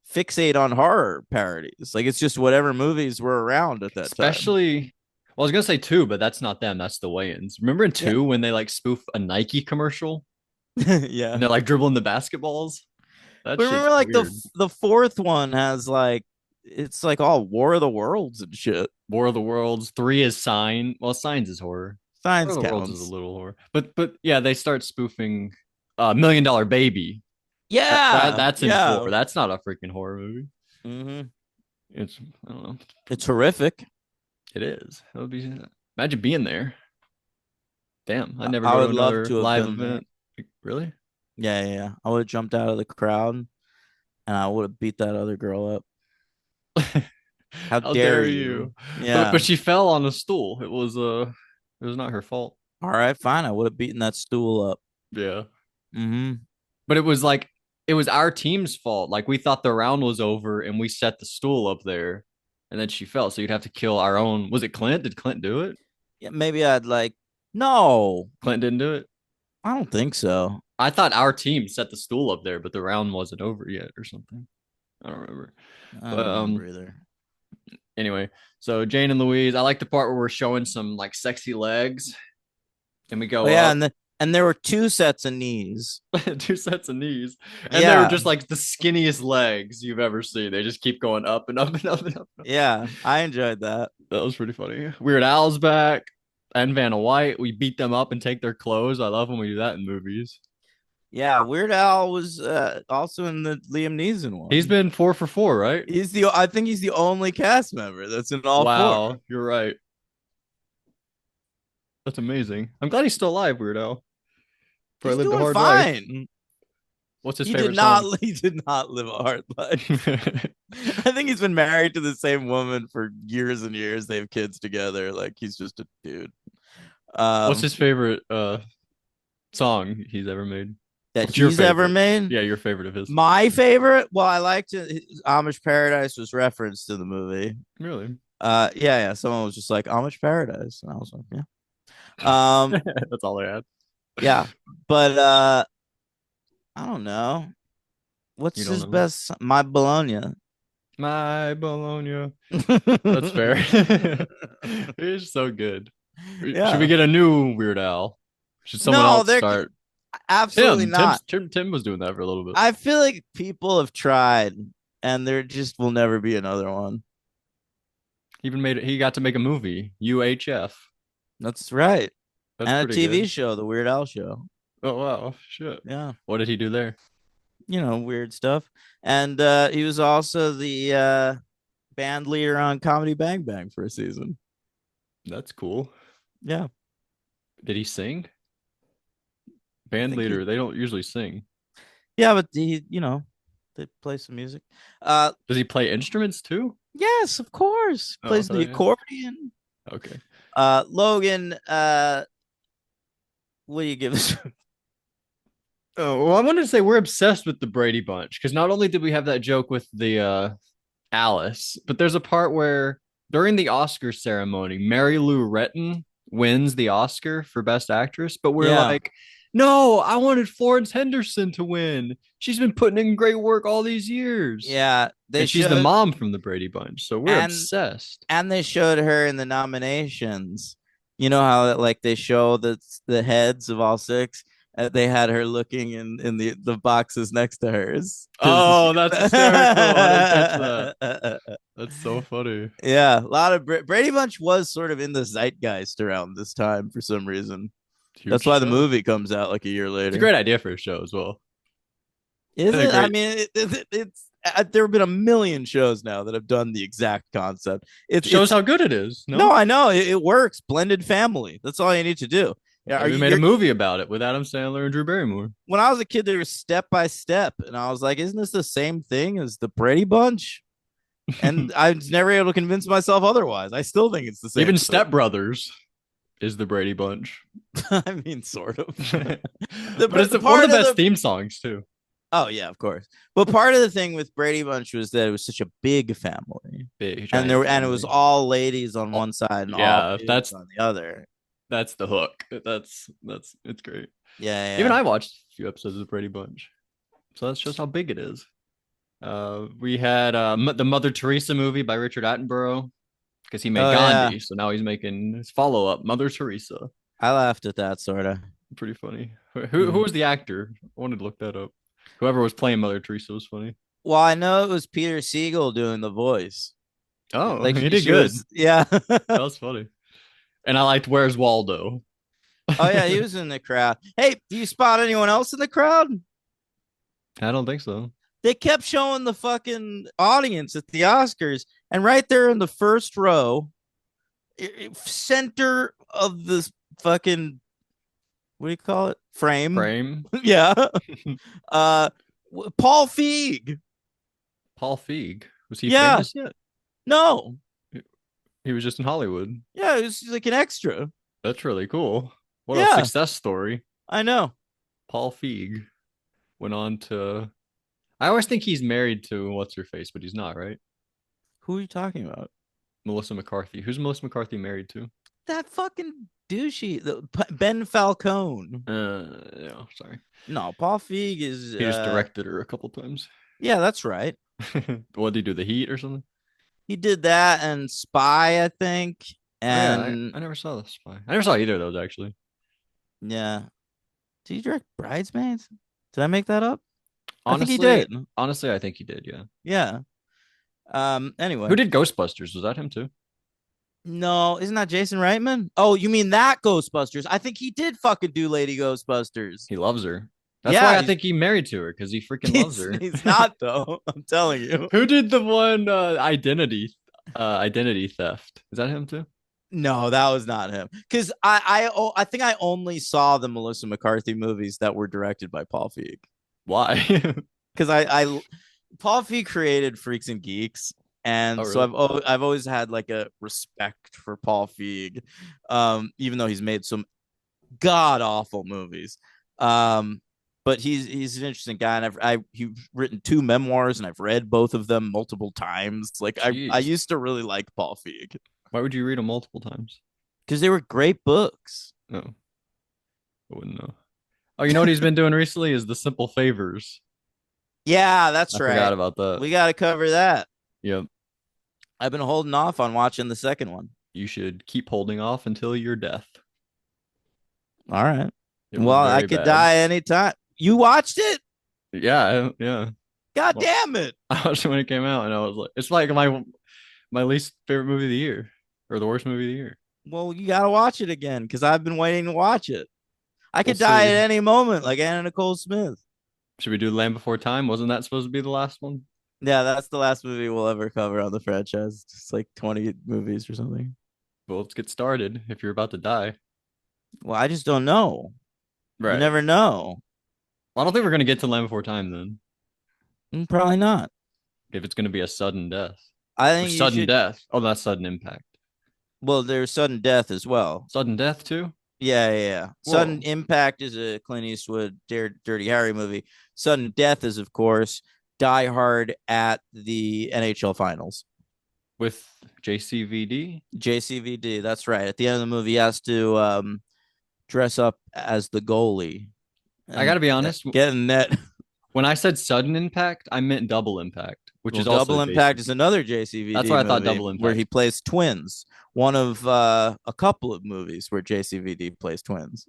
fixate on horror parodies. Like it's just whatever movies were around at that time. Especially, well, I was gonna say two, but that's not them. That's the Wayans. Remember in Yeah, two when they like spoof a Nike commercial yeah. and they're like dribbling the basketballs? That But shit's remember, like weird. the fourth one has like it's like all War of the Worlds and shit. War of the Worlds. Three is Sign. Well, Signs is horror. War Signs of the Worlds is a counts. little horror. But yeah, they start spoofing Million Dollar Baby. Yeah, That's in four. yeah. That's not a freaking horror movie. Hmm. It's I don't know. It's horrific. It is. That would be imagine being there. Damn, I'd never I go to would love another to have live been there. event. Really? Yeah, yeah, yeah. I would have jumped out of the crowd and I would have beat that other girl up. How How dare dare you? you? Yeah. But she fell on a stool. It was not her fault. All right, fine. I would have beaten that stool up. Yeah. Mm-hmm. But it was our team's fault. Like we thought the round was over and we set the stool up there and then she fell. So you'd have to kill our own. Was it Clint? Did Clint do it? Yeah, maybe I'd like. No, Clint didn't do it. I don't think so. I thought our team set the stool up there, but the round wasn't over yet or something. I don't remember. I But don't remember either. anyway, so Jane and Louise, I like the part where we're showing some like sexy legs. And we go Oh yeah, up and there were two sets of knees. two sets of knees. And they were Yeah, just like the skinniest legs you've ever seen. They just keep going up and up and up and up. yeah. I enjoyed that. That was pretty funny. Weird Al's back and Vanna White. We beat them up and take their clothes. I love when we do that in movies. Yeah, Weird Al was also in the Liam Neeson one. He's been 4 for 4, right? I think he's the only cast member that's in all Wow, four. you're right. That's amazing. I'm glad he's still alive, Weird Al. He's Probably lived a doing hard life. fine. What's his He did favorite not. song? He did not live a hard life. I think he's been married to the same woman for years and years. They have kids together. Like he's just a dude. What's Um, his favorite song he's ever made? that What's your he's ever favorite? made. Yeah, your favorite of his. My favorite. Well, I liked it. Amish Paradise was referenced in the movie. Really? Yeah, yeah. Someone was just like Amish Paradise, and I was like, yeah. That's all I had. Yeah, but I don't know. You What's don't his know. best? My Bologna. My Bologna. That's fair. It's so good. Should we Yeah. get a new Weird Al? Should someone No, else they're start? absolutely not. Tim was doing that for a little bit. I feel like people have tried, and there just will never be another one. He got to make a movie, UHF. That's right. That's And a pretty TV good. show, The Weird Al Show. Oh wow, shit. Yeah. What did he do there? Weird stuff. And he was also the band leader on Comedy Bang Bang for a season. That's cool. Yeah. Did he sing? I Band think leader, they don't usually sing. yeah, but they play some music. Does he play instruments too? Yes, of course. Oh, I Plays thought the he- accordion. Okay. Logan, what do you give us? Oh, well, I wanted to say we're obsessed with the Brady Bunch because not only did we have that joke with the Alice, but there's a part where during the Oscar ceremony, Mary Lou Retton wins the Oscar for Best Actress, but we're Yeah. like, no, I wanted Florence Henderson to win. She's been putting in great work all these years. Yeah, And she's the mom from the Brady Bunch, so we're obsessed. and they showed her in the nominations. You know how like they show the heads of all six. They had her looking in the boxes next to hers because Oh, that's hysterical. I didn't catch that. That's so funny. yeah, a lot of Brady Bunch was sort of in the zeitgeist around this time for some reason. Huge That's why the show. movie comes out like a year It's a later. great idea for a show as well. Is And a it? I great mean, it's there have been a million shows now that have done the exact concept. shows It's how good it is. no, No, I know it works. Blended family. That's all you need to do. Yeah, they are even you? made a You're, movie about it with Adam Sandler and Drew Barrymore. when I was a kid, there was Step by Step, and I was like, "Isn't this the same thing as the Brady Bunch?" And I was never able to convince myself otherwise. I still think it's the same Even thing. Step Brothers is the Brady Bunch. I mean, sort of. But it's one of Part the of best the theme songs too. oh yeah, of course. But part of the thing with Brady Bunch was that it was such a big family, Big and giant it was family. all ladies on Oh, one side and all yeah, dudes on the other. that's the hook. That's it's great. Yeah, Even yeah. I watched a few episodes of the Brady Bunch, so that's just how big it is. We had the Mother Teresa movie by Richard Attenborough because he made Oh yeah. Gandhi, so now he's making his follow up, Mother Teresa. I laughed at that sort of. Pretty funny. Who was the actor? I wanted to look that up. Whoever was playing Mother Teresa was funny. Well, I know it was Peter Siegel doing the voice. Oh, Like he did she good. was, yeah. That was funny. And I liked Where's Waldo. Oh yeah, he was in the crowd. Hey, do you spot anyone else in the crowd? I don't think so. They kept showing the fucking audience at the Oscars, and right there in the first row, center of this fucking what do you call it? Frame. Frame. Yeah. Uh, Paul Feig. Paul Feig. Was he Yeah. famous yet? No. He was just in Hollywood. Yeah, it was like an extra. That's really cool. What a Yeah, success story. I know. Paul Feig went on to. I always think he's married to what's her face, but he's not, right? Who are you talking about? Melissa McCarthy. Who's Melissa McCarthy married to? That fucking douchey, Ben Falcone. Yeah, sorry. No, Paul Feig is. He just directed her a couple times. Yeah, that's right. What did he do? The Heat or something? He did that and Spy, I think. And I never saw the Spy. I never saw either of those actually. yeah, did he direct Bridesmaids? Did I make that up? Honestly, I think he did. honestly, I think he did. Yeah. Yeah. Anyway, Who did Ghostbusters? Was that him too? no, isn't that Jason Reitman? Oh, you mean that Ghostbusters? I think he did fucking do Lady Ghostbusters. He loves her. That's Yeah, why I think he married to her because he freaking loves her. he's not though. I'm telling you. Who did the one identity theft? Is that him too? No, that was not him. Because I think I only saw the Melissa McCarthy movies that were directed by Paul Feig. Why? Because I Paul Feig created Freaks and Geeks, and Oh, so really? I've always had like a respect for Paul Feig, even though he's made some god awful movies. But he's an interesting guy, and he's written two memoirs, and I've read both of them multiple times. Like I Jeez. used to really like Paul Feig Why would you read them multiple times? because they were great books. No, I wouldn't know. Oh, you know what he's been doing recently is the Simple Favors. Yeah, that's I right. forgot about that. We got to cover that. Yep. I've been holding off on watching the second one. You should keep holding off until your death. All right. It was Well, I very could bad. die anytime. You watched it? Yeah. God Well, damn it. I watched it when it came out, and I was like, it's like my least favorite movie of the year, or the worst movie of the year. Well, you got to watch it again because I've been waiting to watch it. I We'll could die see. at any moment, like Anna Nicole Smith. Should we do Land Before Time? Wasn't that supposed to be the last one? Yeah, that's the last movie we'll ever cover on the franchise. It's like 20 movies or something. Well, let's get started. If you're about to die, Well, I just don't know. You never know. I don't think we're gonna get to Land Before Time then. Probably not. If it's gonna be a sudden death I or think you sudden should. death. Oh, that's sudden impact. Well, there's sudden death as well. Sudden death too. Yeah. Sudden Impact is a Clint Eastwood Dirty Harry movie. Sudden Death is, of course, Die Hard at the NHL Finals. With JCVD. JCVD, that's right. At the end of the movie, he has to dress up as the goalie. I gotta be honest. Get in net. When I said sudden impact, I meant double impact. which Well, is also Double Impact is JCVD. another That's JCVD why I thought movie Double where he Impact. plays twins. One of a couple of movies where JCVD plays twins.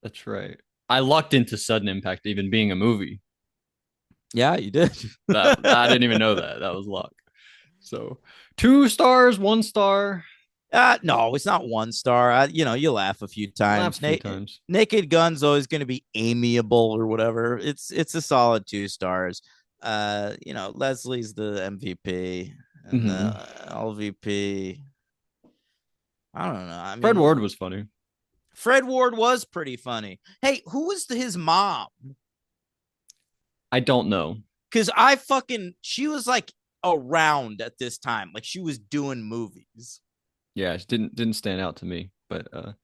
That's right. I lucked into Sudden Impact even being a movie. Yeah, you did. That I didn't even know that. That was luck. So 2 stars, 1 star. No, it's not 1 star. You laugh a few Laughed times. a few times. Naked Gun's always going to be amiable or whatever. It's a solid 2 stars. Leslie's the MVP and Hmm. the LVP. I don't know. I Fred mean, Ward was funny. Fred Ward was pretty funny. Hey, who was his mom? I don't know. Because she was like around at this time, like she was doing movies. Yeah, it didn't stand out to me, but I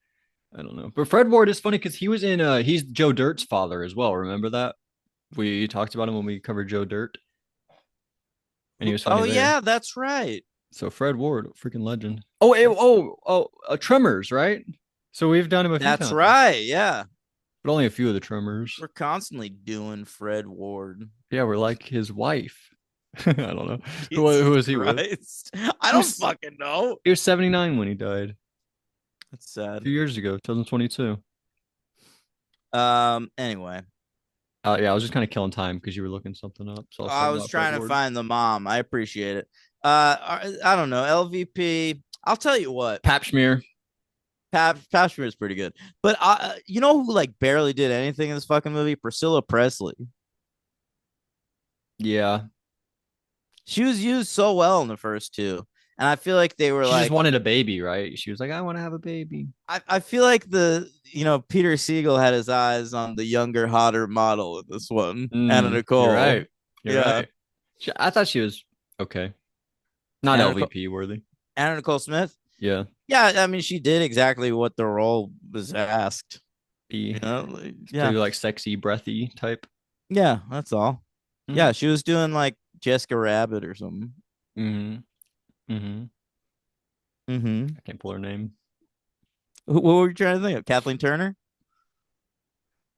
don't know. But Fred Ward is funny because he was in he's Joe Dirt's father as well. Remember that? We talked about him when we covered Joe Dirt, and he was funny Oh there. yeah, that's right. So Fred Ward, freaking legend. Tremors, right? So we've done him a few That's times, right. Yeah, but only a few of the Tremors. we're constantly doing Fred Ward. Yeah, we're like his wife. I don't know. Who Jesus was he with? Christ. I He don't was, fucking know. he was 79 when he died. That's A sad. few years ago, 2022. Anyway, Yeah, I was just kind of killing time because you were looking something up. So I was I talking was about Fred trying to Ward. find the mom. I appreciate it. I don't know. LVP. I'll tell you what. Pap Schmear. Pashmere is pretty good. But you know who like barely did anything in this fucking movie? Priscilla Presley. Yeah. She was used so well in the first two. And I feel like they were She just like wanted a baby, right? She was like, I want to have a baby. I feel like Peter Siegel had his eyes on the younger, hotter model in this one, Anna You're Nicole. right. You're Yeah. right. I thought she was okay. Not Anna Nicole, LVP worthy. Anna Nicole Smith. Yeah. Yeah, I mean, she did exactly what the role was asked. P. Yeah, So like sexy, breathy type. yeah, that's all. Mm. Yeah, she was doing like Jessica Rabbit or something. Mm-hmm. Mm-hmm. Mm-hmm. I can't pull her name. What were you trying to think of? Kathleen Turner?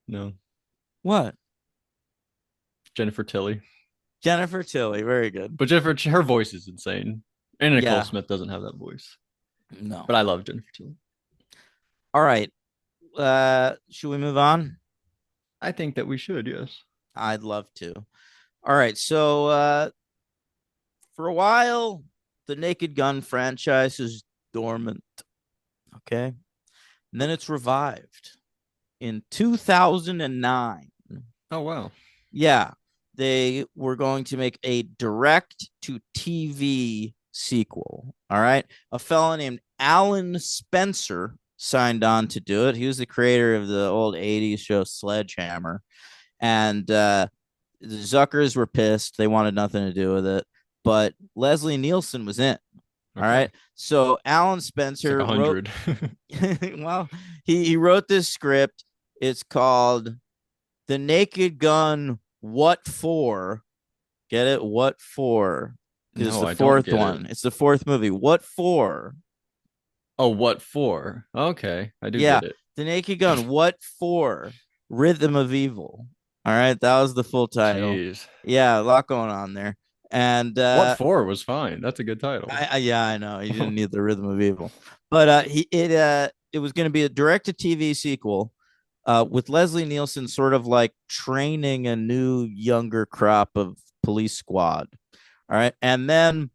No. What? Jennifer Tilly. Jennifer Tilly. Very good. But Jennifer, her voice is insane. And Nicole Yeah. Smith doesn't have that voice. No. But I love Jennifer Tilly. All right. Should we move on? I think that we should, yes. I'd love to. All right. So for a while, the Naked Gun franchise is dormant. Okay. And then it's revived in 2009. Oh wow. Yeah. They were going to make a direct to TV sequel. All right. A fellow named Alan Spencer signed on to do it. He was the creator of the old 80s show Sledgehammer. And the Zuckers were pissed. They wanted nothing to do with it. But Leslie Nielsen was in. All right. So Alan Spencer like 100. well, he wrote this script. It's called The Naked Gun. What for? Get it? What for? It's the fourth one. It's the fourth movie. What for? Oh, what for? Okay, I do get it. The Naked Gun. What for? Rhythm of Evil. All right, that was the full title. Jeez. Yeah, a lot going on there. And what for was fine. That's a good title. I know. You didn't need the Rhythm of Evil, but it was going to be a direct-to-TV sequel with Leslie Nielsen sort of like training a new younger crop of police squad. All right, and then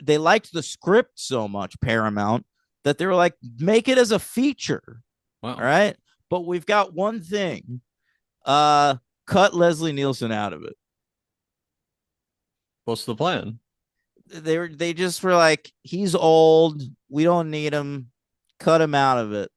they liked the script so much, Paramount, that they were like, make it as a feature. Wow. All right, but we've got one thing. Cut Leslie Nielsen out of it. What's the plan? They just were like, he's old. We don't need him. Cut him out of it.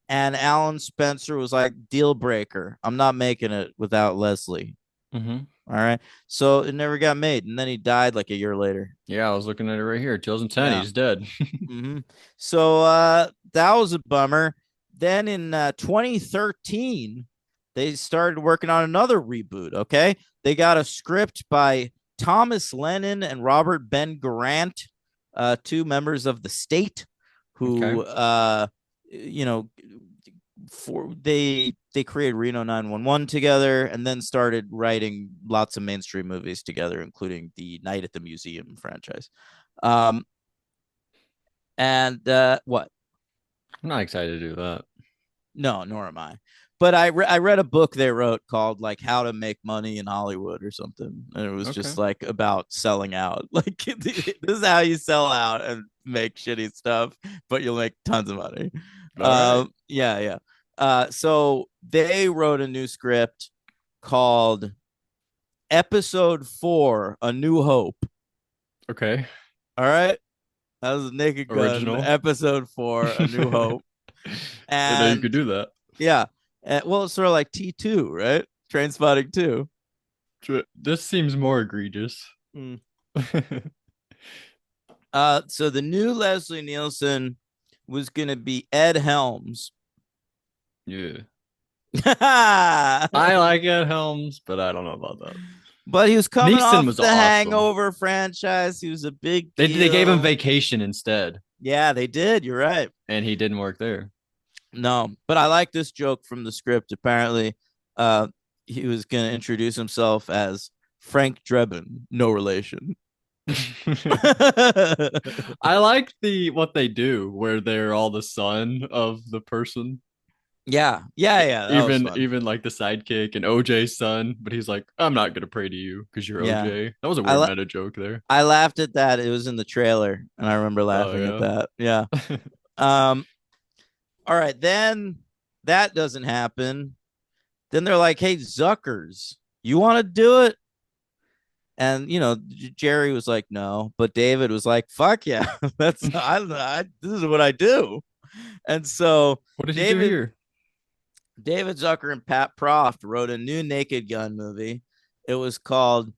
And Alan Spencer was like, deal breaker. I'm not making it without Leslie. Mm-hmm. All right. So it never got made. And then he died like a year later. Yeah, I was looking at it right here. 2010, he's dead. Mm-hmm. So that was a bummer. Then in 2013, they started working on another reboot. Okay. They got a script by Thomas Lennon and Robert Ben Garant, two members of the State who, they created Reno 911 together, and then started writing lots of mainstream movies together, including the Night at the Museum franchise. Um, and what? I'm not excited to do that. No, nor am I. But I read a book they wrote called like How to Make Money in Hollywood or something, and it was Okay. just like about selling out. Like this is how you sell out and make shitty stuff, but you'll make tons of money. All right. Yeah, yeah. So they wrote a new script called Episode 4: A New Hope. Okay. All right, that was Naked Gun. Original. Episode 4: A New Hope, Didn't know you and could do that. yeah. Well, it's sort of like T2, right? Train Spotting 2. This seems more egregious. Mm. So the new Leslie Nielsen was going to be Ed Helms. Yeah. But I like Ed Helms, but I don't know about that. he was coming Neeson off was the awesome. Hangover franchise. He was a big They gave him deal. Vacation instead, Yeah, they did. You're right. and he didn't work there. No, but I like this joke from the script. Apparently, uh, he was going to introduce himself as Frank Drebin, no relation. I like the what they do where they're all the son of the person. Yeah, yeah, yeah. That was Even fun. even like the sidekick and OJ's son, but he's like, I'm not gonna pray to you because you're Yeah, OJ. That was a I weird la- meta joke there. I laughed at that. It was in the trailer, and I remember Oh laughing at yeah. that. Yeah. Um. All right, then that doesn't happen. Then they're like, "Hey, Zuckers, you want to do it?" And Jerry was like, "No," but David was like, "Fuck yeah, that's I this is what I do." And so What did he do David here? David Zucker and Pat Proft wrote a new Naked Gun movie. It was called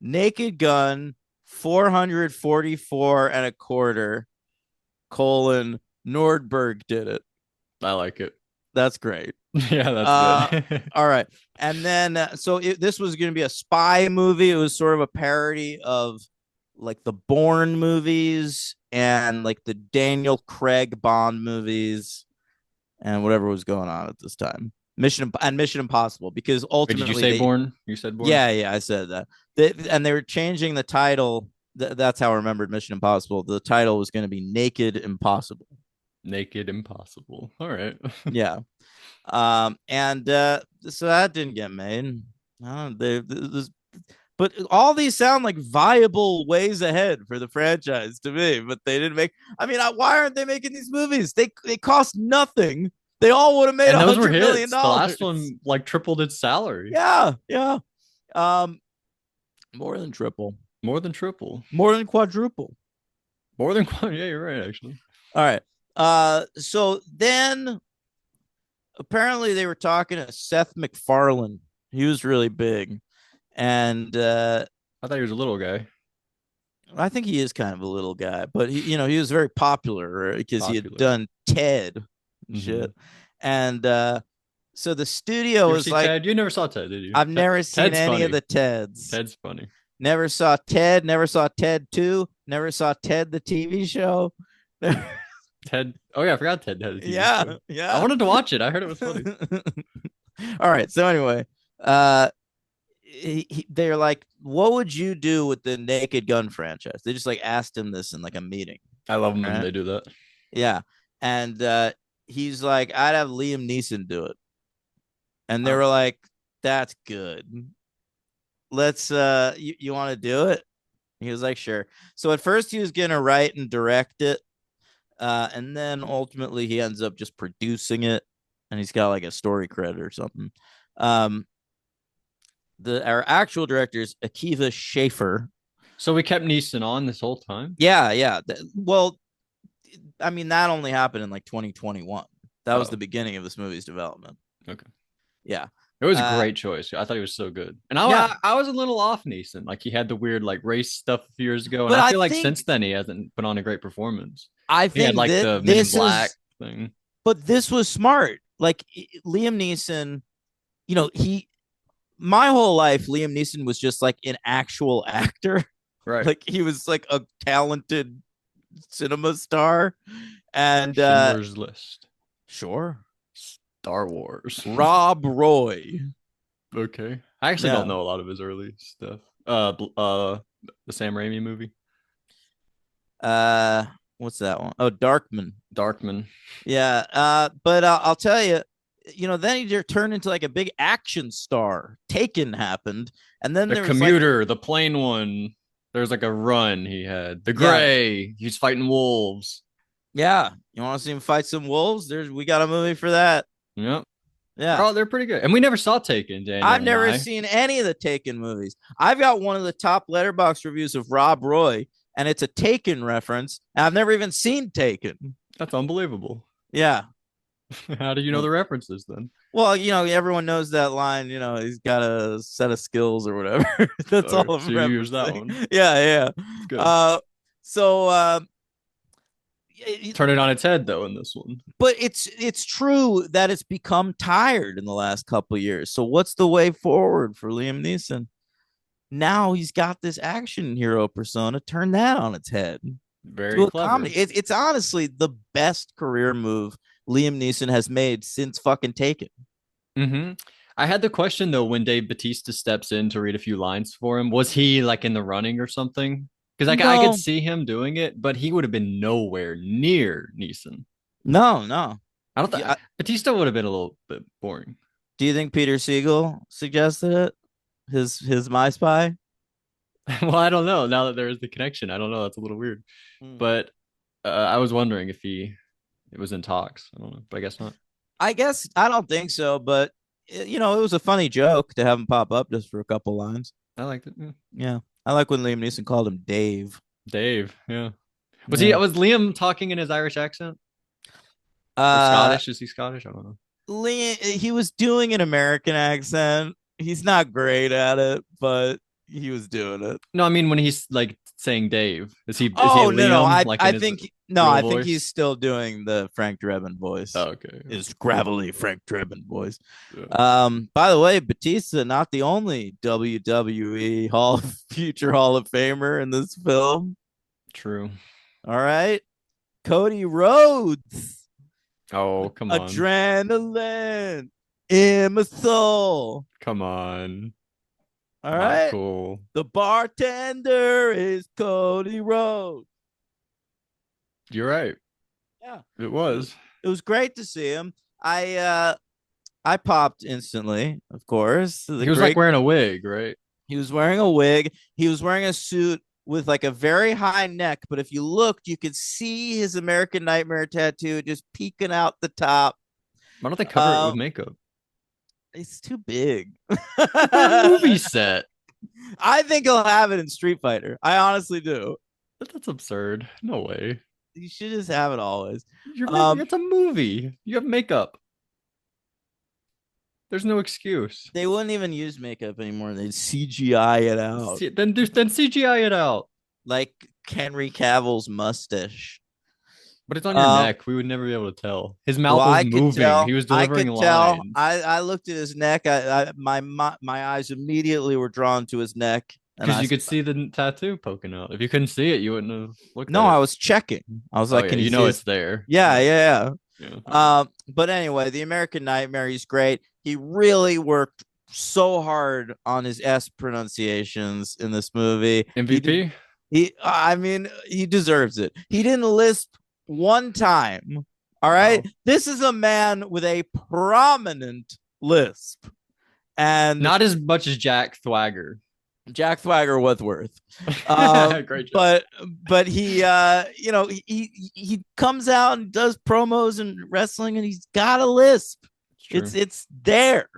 Naked Gun 444 and a quarter colon Nordberg did it. I like it. That's great. Yeah, that's Uh, good. all right. And then this was going to be a spy movie. It was sort of a parody of like the Bourne movies and like the Daniel Craig Bond movies and whatever was going on at this time. Mission Impossible, because Wait, did you ultimately say Born? You said Born? yeah, I said that. And they were changing the title. That's how I remembered Mission Impossible. The title was going to be Naked Impossible. Naked Impossible. All right. Yeah. And so that didn't get made. But all these sound like viable ways ahead for the franchise to me, but they didn't make. I mean, why aren't they making these movies? They cost nothing. They all would have made And those were $100 million. hits. The last one like tripled its salary. Yeah, yeah. Um, more than triple, More than triple. more than quadruple. More than yeah, you're right, actually. All right. So then apparently they were talking to Seth MacFarlane. He was really big, and I thought he was a little guy. I think he is kind of a little guy, but he was very popular because he had Popular. done Ted and Mm-hmm. shit, and so the You studio ever was see like, Ted? You never saw Ted, did you? I've never seen Ted's any of funny. the Teds. Ted's funny. Never saw Ted. Never saw Ted 2. Never saw Ted the TV show. Ted. Oh yeah, I forgot Ted had a TV Yeah, show. yeah. I wanted to watch it. I heard it was funny. All right. So anyway, they're like, "What would you do with the Naked Gun franchise?" They just like asked him this in like a meeting. I love them when Right? they do that. Yeah, and he's like, "I'd have Liam Neeson do it," and they Oh, were like, "That's good. Let's you want to do it?" He was like, "Sure." So at first he was gonna write and direct it, and then ultimately he ends up just producing it, and he's got like a story credit or something. Um, our actual director is Akiva Schaffer. so we kept Neeson on this whole time. Yeah, yeah. Well, I mean that only happened in like 2021. That was Oh, the beginning of this movie's development. okay. Yeah. It was a Uh, great choice. I thought he was so good, and yeah. I was a little off Neeson. Like he had the weird like race stuff a few years ago, and But I I feel like think since then he hasn't put on a great performance. I He had think like that the Men in this Black is thing. but this was smart. Like Liam Neeson, he my whole life Liam Neeson was just like an actual actor. Right. Like he was like a talented cinema star. And Schindler's List. sure. Star Wars. Rob Roy. Okay. I actually Yeah. don't know a lot of his early stuff. The Sam Raimi movie, Uh, what's that one? Oh, Darkman. Darkman. Yeah. But I'll tell you, then he just turned into like a big action star. Taken happened, and then The there was like, Commuter, the plain one. There's like a run he had. The yeah, Gray, he's fighting wolves. yeah. You want to see him fight some wolves? We got a movie for that. Yep. Yeah. Oh, they're pretty good. And we never saw Taken, Daniel I've and never I. seen any of the Taken movies. I've got one of the top letterbox reviews of Rob Roy, and it's a Taken reference. And I've never even seen Taken. That's unbelievable. Yeah. How do you know the references then? Well, everyone knows that line. He's got a set of skills or whatever. That's all I'm So you use that one. Yeah, yeah. It's good. So Turn it on its head though in this one. but it's true that it's become tired in the last couple of years. So what's the way forward for Liam Neeson? Now he's got this action hero persona. Turn that on its head. Very clever. Comedy. It's honestly the best career move Liam Neeson has made since fucking Taken. Mm-hmm. I had the question though when Dave Batista steps in to read a few lines for him. Was he like in the running or something? Because I could see him doing it, but he would have been nowhere near Neeson. No. I don't think Batista would have been a little bit boring. Do you think Peter Siegel suggested it? His My Spy? Well, I don't know. Now that there is the connection, I don't know. That's a little weird. But I was wondering if it was in talks. I don't know, but I guess not. I guess I don't think so, but it was a funny joke to have him pop up just for a couple lines. I liked it. Yeah. I like when Liam Neeson called him Dave. Dave, yeah. Was Liam talking in his Irish accent? Or Scottish? Is he Scottish? I don't know. Liam, he was doing an American accent. He's not great at it, but he was doing it. No, I mean when he's like saying Dave. Is he No. I think he's still doing the Frank Drebin voice. Oh, okay. His gravelly Frank Drebin voice. Yeah. By the way, Batista not the only WWE future Hall of Famer in this film. True. All right. Cody Rhodes. Oh, come on. Adrenaline in my soul. Come on. All right. Cool. The bartender is Cody Rhodes. You're right. Yeah. It was. It was great to see him. I popped instantly, of course. He was like wearing a wig, right? He was wearing a wig. He was wearing a suit with like a very high neck, but if you looked, you could see his American Nightmare tattoo just peeking out the top. Why don't they cover it with makeup? It's too big. Movie set. I think he'll have it in Street Fighter. I honestly do. That's absurd. No way. You should just have it always. It's a movie. You have makeup. There's no excuse. They wouldn't even use makeup anymore. They'd CGI it out. Then CGI it out. Like Henry Cavill's mustache. But it's on your neck. We would never be able to tell. His mouth was moving. He was delivering lines. I looked at his neck. My eyes immediately were drawn to his neck. Because you could see the tattoo poking out. If you couldn't see it, you wouldn't have looked at it. No, I was checking. I was like, can you know it's there? Yeah. But anyway, the American Nightmare, he's great. He really worked so hard on his S pronunciations in this movie. MVP? He deserves it. He didn't lisp one time. All right. Wow. This is a man with a prominent lisp. And not as much as Jack Thwagger. Jack Thwagger Whitworth. Great job. But he he comes out and does promos and wrestling and he's got a lisp. It's there.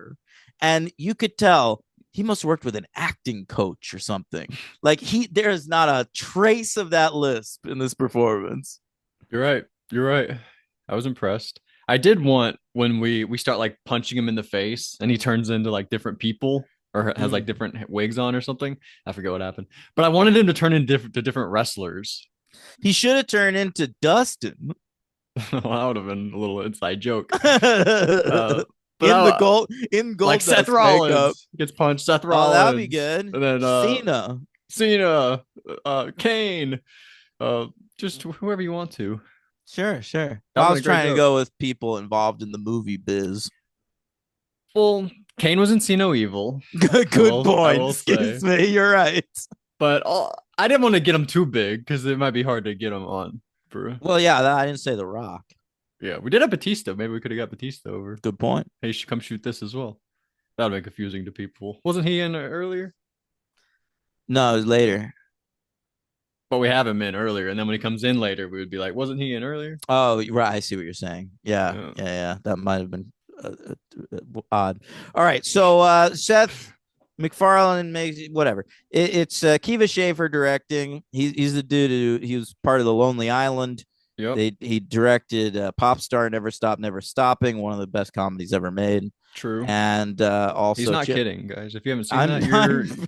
And you could tell he must have worked with an acting coach or something. Like there is not a trace of that lisp in this performance. You're right. I was impressed. I did want when we start like punching him in the face and he turns into like different people or has like different wigs on or something. I forget what happened, but I wanted him to turn into different wrestlers. He should have turned into Dustin. Well, that would have been a little inside joke. In gold, like Seth Rollins makeup. Gets punched. Seth Rollins. Oh, that'd be good. And then Cena, Kane, just whoever you want to. Sure, sure. That Well, would I have been was a great trying to joke. go with people involved in the movie biz. Well, Kane was in See No Evil. I Good will. I point. will say, Excuse me. You're right. but I didn't want to get him too big because it might be hard to get him on. For Well, yeah, I didn't say The Rock. yeah, we did have Batista. Maybe we could have got Batista over. Good point. Hey, you should come shoot this as well. That would be confusing to people. Wasn't he in earlier? No, it was later. But we have him in earlier, and then when he comes in later, we would be like, wasn't he in earlier? Oh, right. I see what you're saying. Yeah, Yeah. yeah, yeah. That might have been odd. All right. So Seth MacFarlane makes whatever. It's Kiva Schaffer directing. He's the dude who he was part of the Lonely Island. Yep. He directed Pop Star, Never Stop, Never Stopping, one of the best comedies ever made. True. And He's also not Chip. kidding, guys. If you haven't seen I'm that,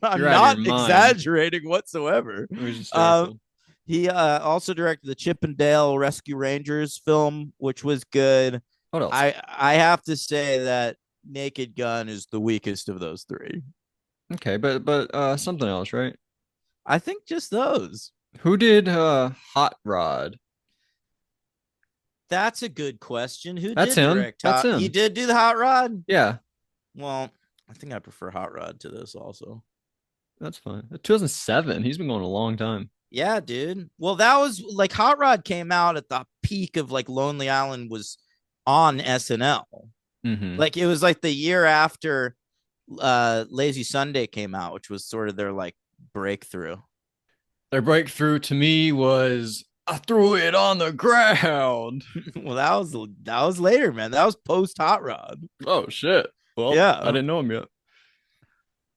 I'm you're out not of your mind. exaggerating whatsoever. It was Um, hysterical. he also directed the Chip and Dale Rescue Rangers film, which was good. What else? I have to say that Naked Gun is the weakest of those three. Okay, but something else, right? I think just those. Who did Hot Rod? That's a good question. Who That's did him. direct That's Hot? He him. did do the Hot Rod. Yeah, Well, I think I prefer Hot Rod to this also. that's fine. 2007. He's been going a long time. Yeah, dude. Well, that was like Hot Rod came out at the peak of like Lonely Island was on SNL. Mm-hmm. Like it was like the year after Lazy Sunday came out, which was sort of their like breakthrough. Their breakthrough to me was I threw it on the ground. Well, that was later, man. That was post Hot Rod. Oh shit. Well, Yeah. I didn't know him yet.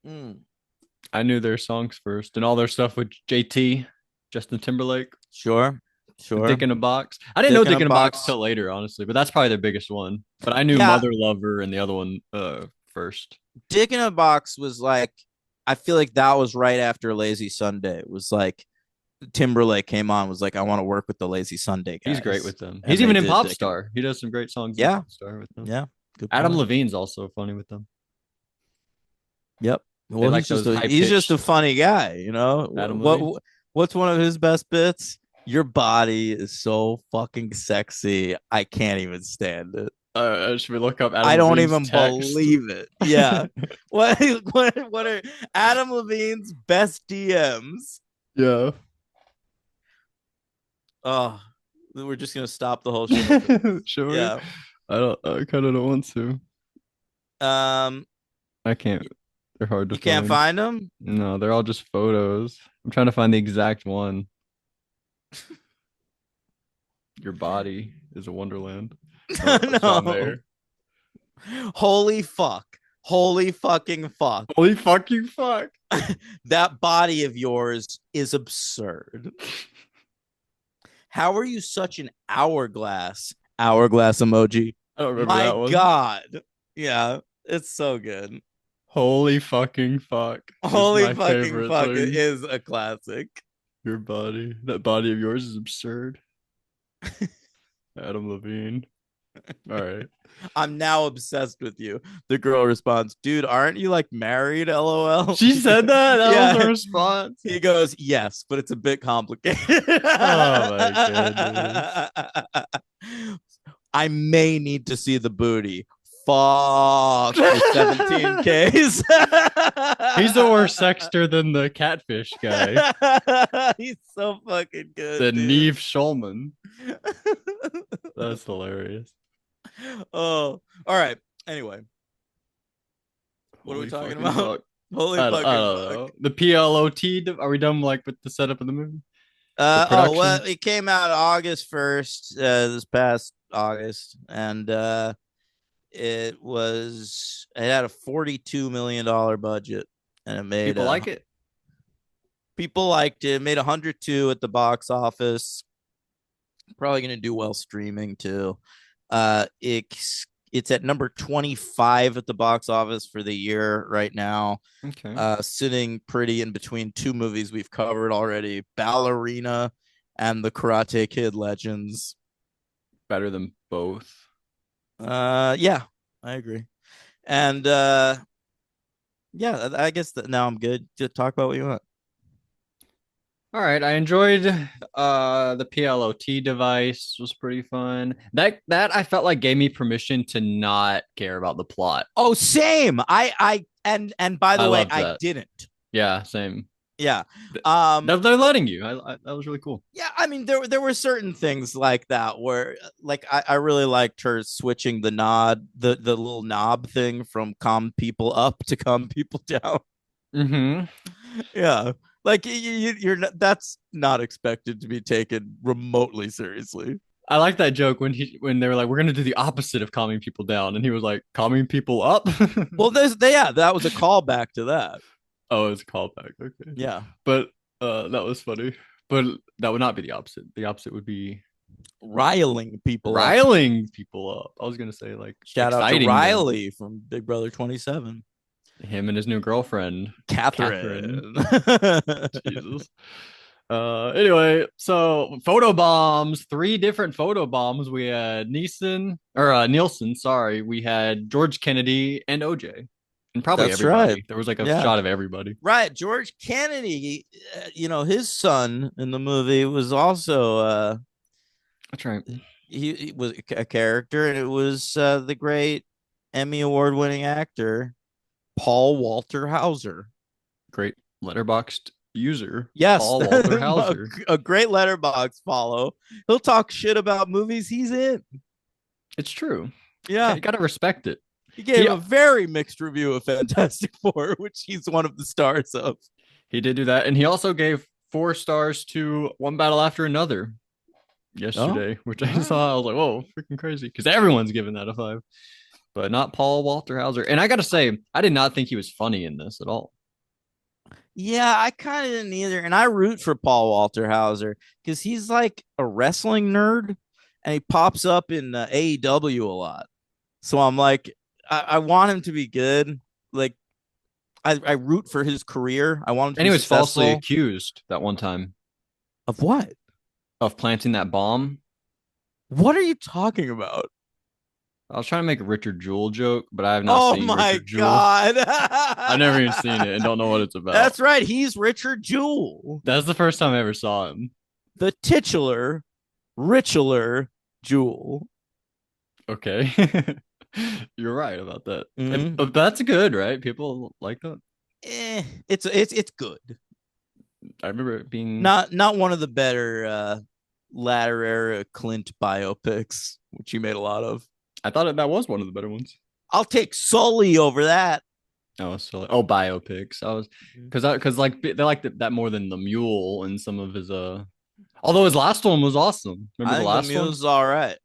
Mm, I knew their songs first and all their stuff with JT, Justin Timberlake, sure, sure. Dick in a Box. I didn't know Dick in Dick a in a Box Box. till later, honestly, but that's probably their biggest one. But I knew Yeah. Mother Lover and the other one first. Dick in a Box was like, I feel like that was right after Lazy Sunday. It was like Timberlake came on, was like, I want to work with the Lazy Sunday guys. He's great with them. And He's they even in did Dick in- Popstar. He does some great songs in Yeah. Popstar with them. Yeah. Good Adam point. Levine's also funny with them. Yep. Well, like he's those he's just a high-pitched- funny guy, you know. Adam Levine. What's one of his best bits? Your body is so fucking sexy. I can't even stand it. Should we look up Adam I don't Levine's even text? believe it. Yeah. What are Adam Levine's best DMs? Yeah. Oh, we're just gonna stop the whole show. Sure. Yeah. I kind of don't want to. Um, I can't. They're hard to you can't find them? No, they're all just photos. I'm trying to find the exact one. Your body is a wonderland. Oh, it's on No. there. Holy fuck. Holy fucking fuck. Holy fucking fuck. That body of yours is absurd. How are you such an hourglass? Hourglass emoji. I don't remember My that one. God. Yeah, it's so good. Holy fucking fuck. is Holy my fucking favorite fuck. thing. It is a classic. Your body. That body of yours is absurd. Adam Levine. All right. I'm now obsessed with you. The girl responds, dude, aren't you like married? LOL. She said that? That Yeah. was her response. He goes, yes, but it's a bit complicated. Oh my goodness. I may need to see the booty. Fuck for 17Ks. He's a worse sexter than the catfish guy. He's so fucking good. The dude. Neve Schulman. That's hilarious. Oh, all right. Anyway, what are we Holy talking fucking about? fuck. Holy I fucking don't fuck. know. The PLOT. Are we done like with the setup of the movie? Oh production? well, it came out August 1st, this past August, and it had a $42 million budget, and it made People like it. People liked it. It made 102 at the box office. Probably gonna do well streaming too. It's at number 25 at the box office for the year right now. Okay. Sitting pretty in between two movies we've covered already, Ballerina and The Karate Kid Legends. Better than both. Yeah, I agree. And yeah, I guess that now I'm good to talk about what you want. All right, I enjoyed the PLOT device was pretty fun. That I felt like gave me permission to not care about the plot. Oh, same. And by I the way, loved I that. didn't. Yeah, same. Yeah. Th- Um, They're letting you. That was really cool. yeah, I mean there were certain things like that where like I really liked her switching the little knob thing from calm people up to calm people down. Hmm. Yeah. Like you're not, that's not expected to be taken remotely seriously. I like that joke when they were like, "We're gonna do the opposite of calming people down," and he was like, "Calming people up." Well, yeah, that was a callback to that. Oh, it's a callback. Okay, Yeah. but that was funny. But that would not be the opposite. The opposite would be Riling people up. riling people up. I was gonna say like Shout out to exciting them. Riley from Big Brother 27. Him and his new girlfriend, Catherine. Catherine. Jesus. Anyway, so photo bombs, three different photo bombs. We had Nielsen, sorry. We had George Kennedy and OJ. And probably That's everybody. right. There was like a Yeah. shot of everybody. Right. George Kennedy, his son in the movie was also That's right. he was a character, and it was the great Emmy award winning actor Paul Walter Hauser. Great letterboxed user. Yes, Paul Walter Hauser. a great letterbox follow. He'll talk shit about movies he's in. It's true. Yeah, You gotta respect it. he gave a very mixed review of Fantastic Four, which he's one of the stars of. He did do that. And he also gave 4 stars to One Battle After Another yesterday, which I saw. I was like, whoa, freaking crazy. Because everyone's giving that a 5. But not Paul Walter Hauser. And I gotta say, I did not think he was funny in this at all. Yeah, I kind of didn't either. And I root for Paul Walter Hauser because he's like a wrestling nerd and he pops up in AEW a lot. So I'm like, I want him to be good. Like, I root for his career. I want him to And be he was falsely successful. accused that one time Of what? of planting that bomb. What are you talking about? I was trying to make a Richard Jewell joke, but I have not Oh seen my Richard Jewell. God. I've never even seen it and don't know what it's about. That's right. He's Richard Jewell, That's the first time I ever saw him. the titular Jewell. Okay. You're right about that. Mhm. But that's good, right? People like that. It's good. I remember it being Not one of the better latter era Clint biopics, which you made a lot of. I thought that was one of the better ones. I'll take Sully over that. Oh, so biopics. I was because like they liked that more than the Mule and some of his Although his last one was awesome. Remember I the think last the one? Mule's all right.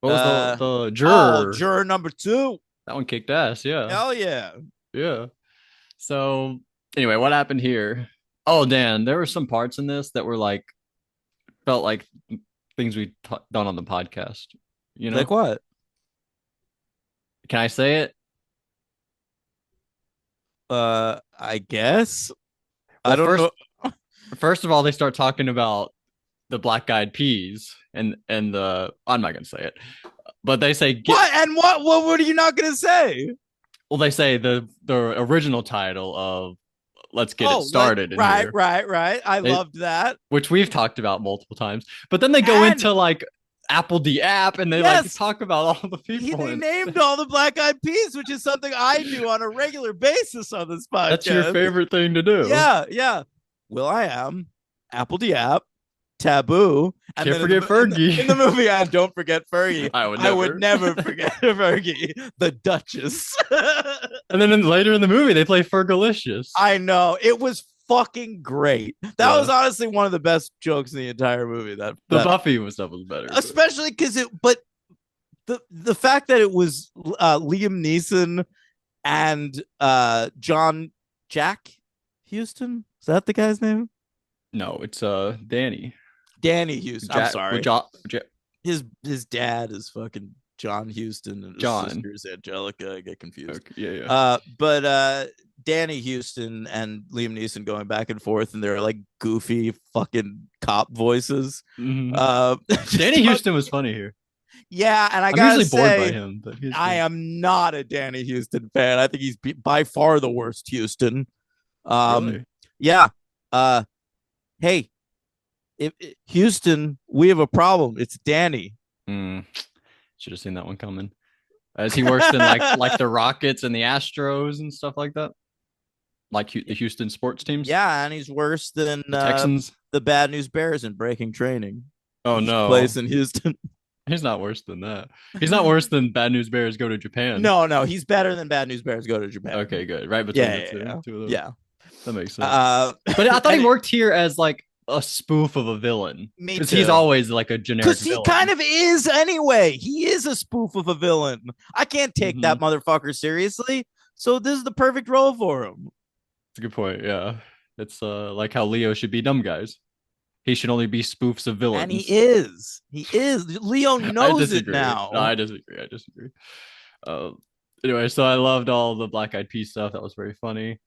What was the Juror? Oh, Juror number 2. That one kicked ass. Yeah, Hell yeah. yeah. So anyway, what happened here? Oh, Dan, there were some parts in this that were like felt like things we done on the podcast. You know, Like what? can I say it? I guess. Well, I don't know. First of all, they start talking about the Black Eyed Peas and the I'm not gonna say it, but they say What? And what are you not gonna say? well, they say the original title of Let's Get It Started in right, here, right. I loved that. which we've talked about multiple times. But then they go into like Apple the app and they like talk about all the people. They named all the Black Eyed Peas, which is something I do on a regular basis on this podcast. That's your favorite thing to do. Yeah. Will.i.am, Apple the app, Taboo, and Can't forget Fergie. In the movie, I don't forget Fergie. I would never forget Fergie, the Duchess. And then later in the movie, they play Fergalicious. I know, it was fucking great. That was honestly one of the best jokes in the entire movie. That Buffy stuff was better, especially because the fact that it was Liam Neeson and John Jack Houston, is that the guy's name? No, it's Danny Houston. I'm sorry. His dad is fucking John Houston, and his sister's Angelica. I get confused. Okay, yeah. But Danny Houston and Liam Neeson going back and forth, and they're like goofy fucking cop voices. Mm-hmm. Danny Houston was funny here. Yeah, and I'm usually bored by him, but I am not a Danny Houston fan. I think he's by far the worst Houston. Really? Yeah. Hey, Houston, we have a problem. It's Danny. Mm, should have seen that one coming. Is he worse than like the Rockets and the Astros and stuff like that? Like the Houston sports teams, Yeah, and he's worse than the Texans. the Bad News Bears in breaking training, Oh which no, plays in Houston. he's not worse than that. He's not worse than Bad News Bears go to Japan. No, no, he's better than Bad News Bears go to Japan. Okay, good. Right between Yeah, the two, yeah, two of those. yeah. That makes sense. Uh, But I thought he and worked here as like a spoof of a villain me because he's too. always like a generic Because he villain. kind of is anyway. He is a spoof of a villain. I can't take Mhm. that motherfucker seriously. So this is the perfect role for him. That's a good point. Yeah, it's like how Leo should be dumb guys. He should only be spoofs of And he villains. is. He is. Leo I knows it disagree. No, now. I disagree. I disagree. Um, anyway, so I loved all the Black Eyed Peas stuff. That was very funny.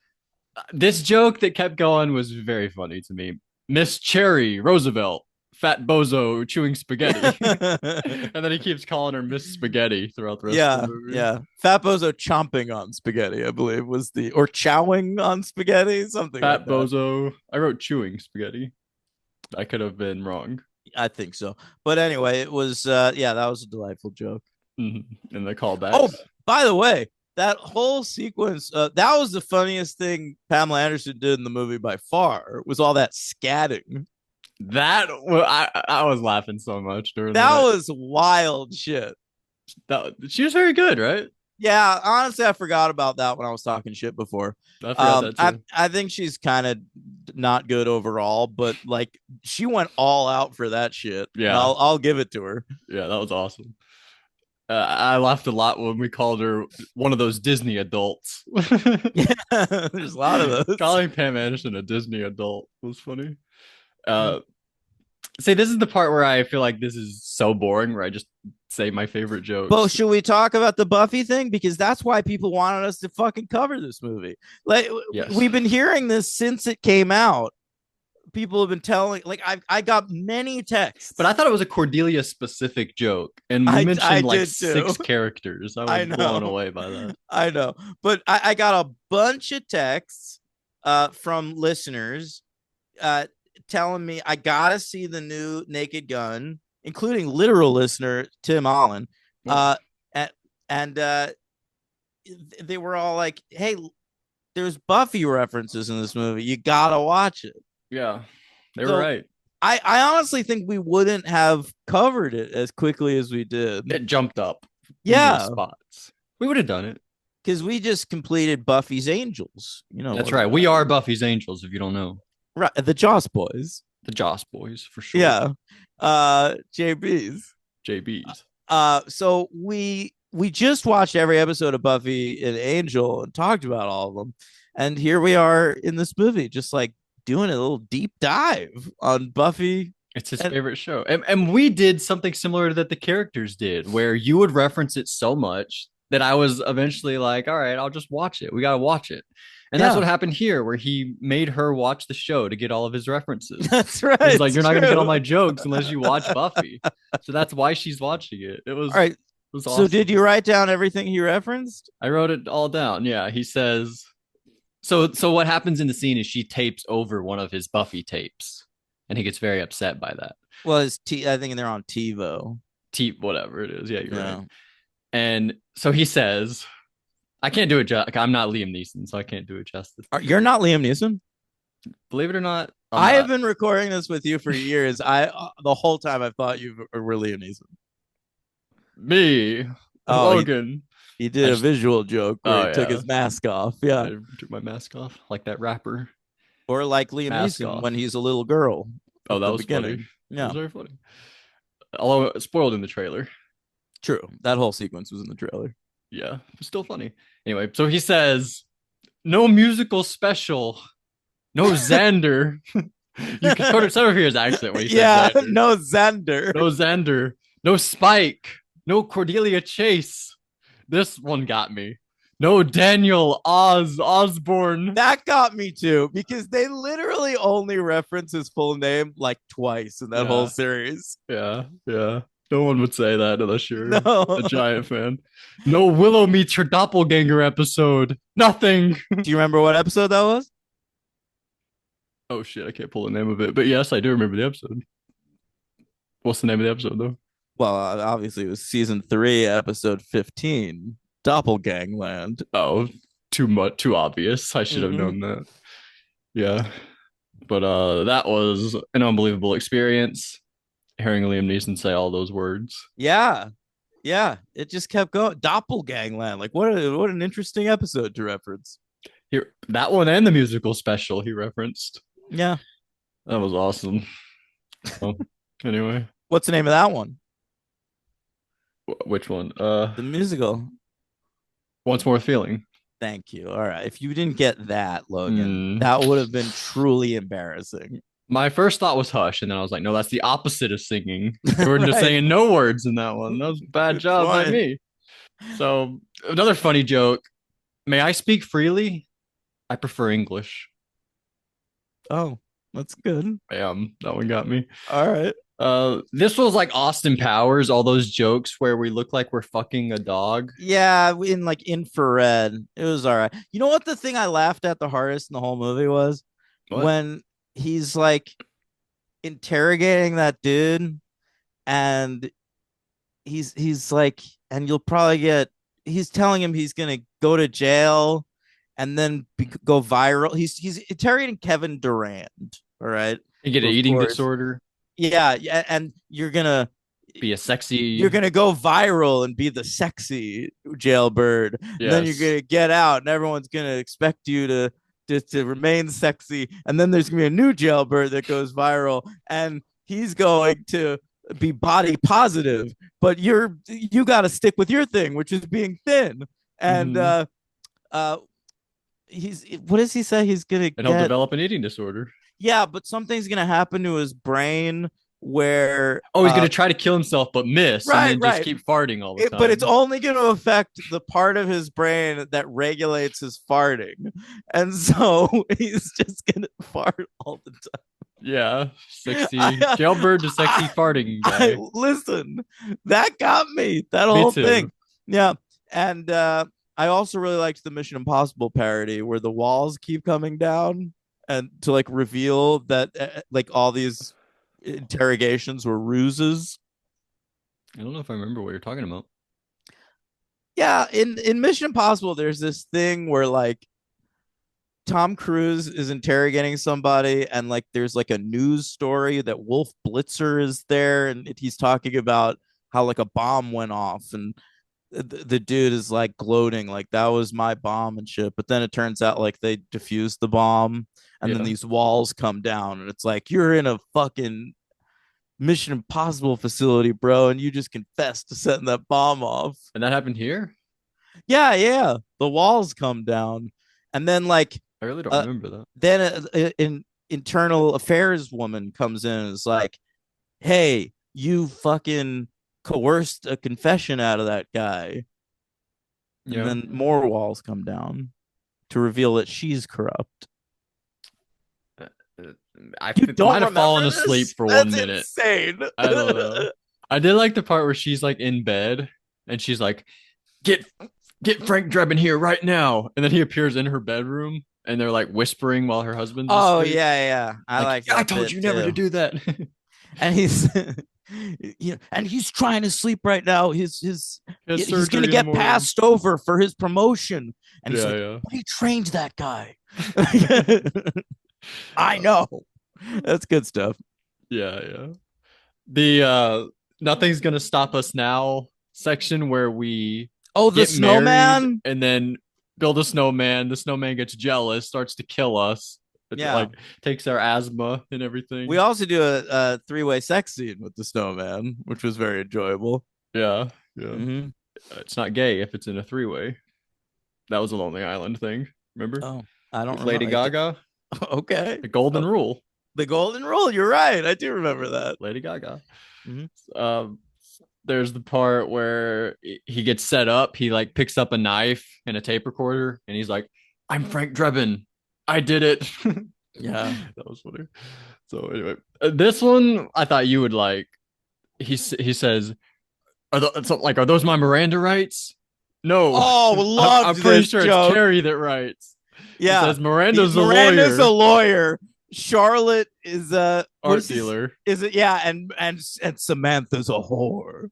This joke that kept going was very funny to me. Miss Cherry Roosevelt, fat bozo chewing spaghetti, and then he keeps calling her Miss Spaghetti throughout the rest of the Yeah, movie. yeah. Fat Bozo chomping on spaghetti, I believe, was the or chowing on spaghetti, something like Fat that. bozo. I wrote chewing spaghetti. I could have been wrong. I think so. But anyway, it was yeah, that was a delightful joke. Mm-hmm. And the callbacks. Oh, by the way, that whole sequence, that was the funniest thing Pamela Anderson did in the movie by far, was all that scatting. I was laughing so much during That that. was wild shit. She was very good, right? Yeah, honestly, I forgot about that when I was talking shit before. I forgot that too. I think she's kind of not good overall, but like she went all out for that shit. Yeah. I'll give it to her. Yeah, that was awesome. I laughed a lot when we called her one of those Disney adults. Yeah, there's a lot of those. Calling Pam Anderson a Disney adult was funny. See, this is the part where I feel like this is so boring, where I just say my favorite jokes. But should we talk about the Buffy thing? Because that's why people wanted us to fucking cover this movie. Like Yes. we've been hearing this since it came out. People have been telling, like I got many texts. But I thought it was a Cordelia specific joke, and we mentioned like 6 characters. I was blown away by that. I know, but I got a bunch of texts from listeners telling me I gotta see the new Naked Gun, including literal listener Tim Allen. And they were all like, "Hey, there's Buffy references in this movie. You gotta watch it." Yeah, they were right. I honestly think we wouldn't have covered it as quickly as we did. It jumped up. Yeah, spots. We would have done it because we just completed Buffy's Angels. You know, that's right. We are Buffy's Angels. If you don't know, right? The Joss Boys, the Joss Boys for sure. Yeah, JB's. So we just watched every episode of Buffy and Angel and talked about all of them, and here we are in this movie, just like doing a little deep dive on Buffy. It's his favorite show. And we did something similar to that the characters did, where you would reference it so much that I was eventually like, all right, I'll just watch it. We got to watch it. And that's what happened here, where he made her watch the show to get all of his references. That's right. He's like, you're not going to get all my jokes unless you watch Buffy. So that's why she's watching it. It was, all right. It was awesome. So did you write down everything he referenced? I wrote it all down. Yeah. He says, so what happens in the scene is she tapes over one of his Buffy tapes, and he gets very upset by that. Well, I think they're on TiVo. Whatever it is. Yeah, you're right. And so he says, I can't do it. I'm not Liam Neeson, so I can't do it justice. You're not Liam Neeson? Believe it or not, I have been recording this with you for years. The whole time I've thought you were Liam Neeson. Me, Logan. He did a visual joke where he took his mask off. Yeah. I took my mask off like that rapper. Or like Liam Neeson when he's a little girl. Oh, that was funny. Yeah. It was very funny. Although spoiled in the trailer. True. That whole sequence was in the trailer. Yeah. It was still funny. Anyway, so he says, no musical special. No Xander. You can sort of hear his accent when he says Xander. No Xander. No Xander. No Spike. No Cordelia Chase. This one got me. No Daniel Osborne. That got me too, because they literally only reference his full name like twice in that whole series. Yeah. No one would say that unless you're a giant fan. No Willow meets her doppelganger episode. Nothing. Do you remember what episode that was? Oh shit, I can't pull the name of it. But yes, I do remember the episode. What's the name of the episode though? Well, obviously it was season 3, episode 15, Doppelgangland. Oh, too much, too obvious. I should have Mhm. known that. Yeah. But that was an unbelievable experience hearing Liam Neeson say all those words. Yeah. Yeah. It just kept going. Doppelgangland. Like what an interesting episode to reference. Here, that one and the musical special he referenced. Yeah. That was awesome. Well, anyway, What's the name of that one? which one? The musical. Once More Feeling. Thank you. All right. If you didn't get that, Logan, Mm. that would have been truly embarrassing. My first thought was Hush, and then I was like, no, that's the opposite of singing. They were just Right. saying no words in that one. That was a bad Good job by point. me. So another funny joke. May I speak freely? I prefer English. Oh, that's good. Bam, that one got me. All right. This was like Austin Powers, all those jokes where we look like we're fucking a dog. Yeah, in like infrared. It was all right. You know what the thing I laughed at the hardest in the whole movie was? What? When he's like interrogating that dude and he's like, and you'll probably get, he's telling him he's gonna go to jail and then go viral. He's interrogating Kevin Durant. All right. You get an Of eating course. disorder, Yeah, and be a sexy. you're gonna go viral and be the sexy jailbird. And then you're Yes. gonna get out, and everyone's gonna expect you to remain sexy. And then there's gonna be a new jailbird that goes viral, and he's going to be body positive. But you got to stick with your thing, which is being thin. And Mhm. uh, he's what does he say? He's gonna And he'll get develop an eating disorder. yeah, but something's gonna happen to his brain where Oh, he's gonna try to kill himself but miss, and then just right. keep farting all the time. But it's only going to affect the part of his brain that regulates his farting. And so he's just going to fart all the time. Yeah, sexy jailbird to sexy farting guy. Listen, that got me. That Me whole too. thing. Yeah. And I also really liked the Mission Impossible parody where the walls keep coming down and to like reveal that like all these interrogations were ruses. I don't know if I remember what you're talking about. Yeah, in Mission Impossible, there's this thing where like Tom Cruise is interrogating somebody, and like there's like a news story that Wolf Blitzer is there, and he's talking about how like a bomb went off, and the dude is like gloating, like that was my bomb and shit. But then it turns out like they defused the bomb, and then Yeah. these walls come down, and it's like you're in a fucking Mission Impossible facility, bro, and you just confessed to setting that bomb off. And that happened here? Yeah, yeah. The walls come down, and then like I really don't uh, remember that. then an internal affairs woman comes in and is like, "Hey, you fucking coerced a confession out of that guy." Yeah. And then more walls come down to reveal that she's corrupt. I You don't might have fallen remember asleep this? for That's 1 minute. insane. I don't know. I did like the part where she's like in bed and she's like, "Get Frank Drebin here right now," and then he appears in her bedroom and they're like whispering while her husband's Oh asleep. yeah. I like "Yeah, I that told bit you never to too. do that." And he's and he's trying to sleep right now. He's gonna get passed over for his promotion. And he's Yeah, like, yeah. "We trained that guy." I know. That's good stuff. Yeah, yeah. The nothing's gonna stop us now section where we Oh, the get married snowman. and then build a snowman. The snowman gets jealous, starts to kill us. It Yeah. like takes our asthma and everything. We also do a three-way sex scene with the snowman, which was very enjoyable. Yeah, yeah. Mhm. It's not gay if it's in a three-way. That was a Lonely Island thing. Remember? Oh, I don't With Lady remember. Gaga, Okay. the golden rule. The golden rule. You're right. I do remember that. Lady Gaga. Mhm. There's the part where he gets set up. He like picks up a knife and a tape recorder, and he's like, "I'm Frank Drebin. I did it." Yeah. That was funny. So anyway, this one I thought you would like. He says, "Are are those my Miranda rights?" No. Oh, loved I'm pretty this sure joke. it's Carrie that writes. Yeah. He says Miranda's a Miranda's lawyer. a lawyer, Charlotte is a what Art is this? dealer. Is it? Yeah, and Samantha's a whore.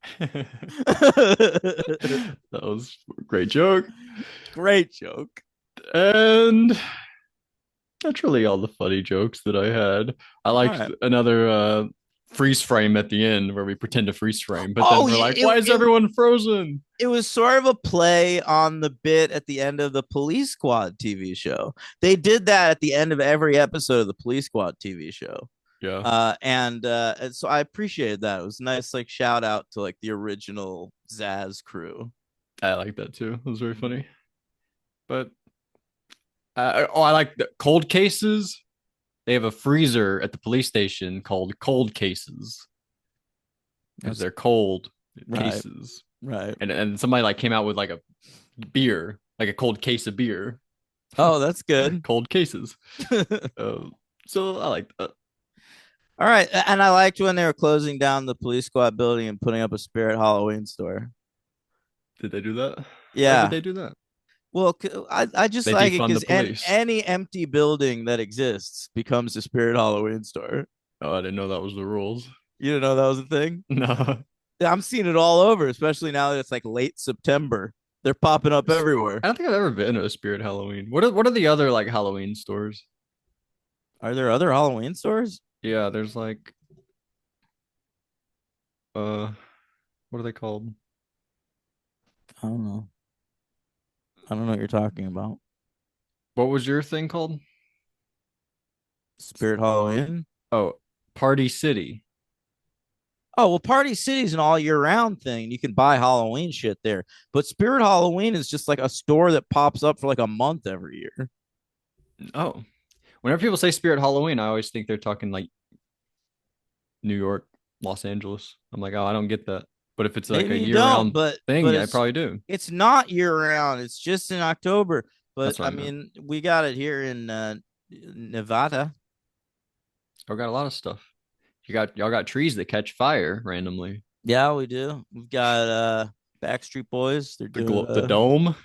That was a great joke. Great joke. And that's really all the funny jokes that I had. I All liked right. another freeze frame at the end where we pretend to freeze frame, but then Oh, we're like, why is everyone frozen? it was sort of a play on the bit at the end of the Police Squad TV show. They did that at the end of every episode of the Police Squad TV show. Yeah, And so I appreciated that. It was a nice like shout out to like the original Zaz crew. I like that too. It was very funny. But I like the cold cases. They have a freezer at the police station called cold cases because That's they're cold right, cases. right. And somebody like came out with like a beer, like a cold case of beer, Oh, that's good. cold cases. So I like that. All right, and I liked when they were closing down the Police Squad building and putting up a Spirit Halloween store. Did they do that? Why did Yeah. they do that? Well, I just They like it defund the because police. any empty building that exists becomes a Spirit Halloween store. Oh, I didn't know that was the rules. You didn't know that was a thing? No. I'm seeing it all over, especially now that it's like late September. They're popping up everywhere. I don't think I've ever been to a Spirit Halloween. What are the other like Halloween stores? Are there other Halloween stores? Yeah, there's like uh what are they called? I don't know. I don't know what you're talking about. What was your thing called? Spirit Halloween? Oh, Party City. Oh, well, Party City's an all year round thing. You can buy Halloween shit there. But Spirit Halloween is just like a store that pops up for like a month every year. Oh. Whenever people say Spirit Halloween, I always think they're talking like New York, Los Angeles. I'm like, oh, I don't get that. But if it's like Maybe a you don't, year-round thing, but yeah, I probably do. it's not year round. It's just in October. But That's what I I meant. mean, we got it here in Nevada. I got a lot of stuff. Y'all got trees that catch fire randomly. Yeah, we do. We've got Backstreet Boys. They're doing The dome,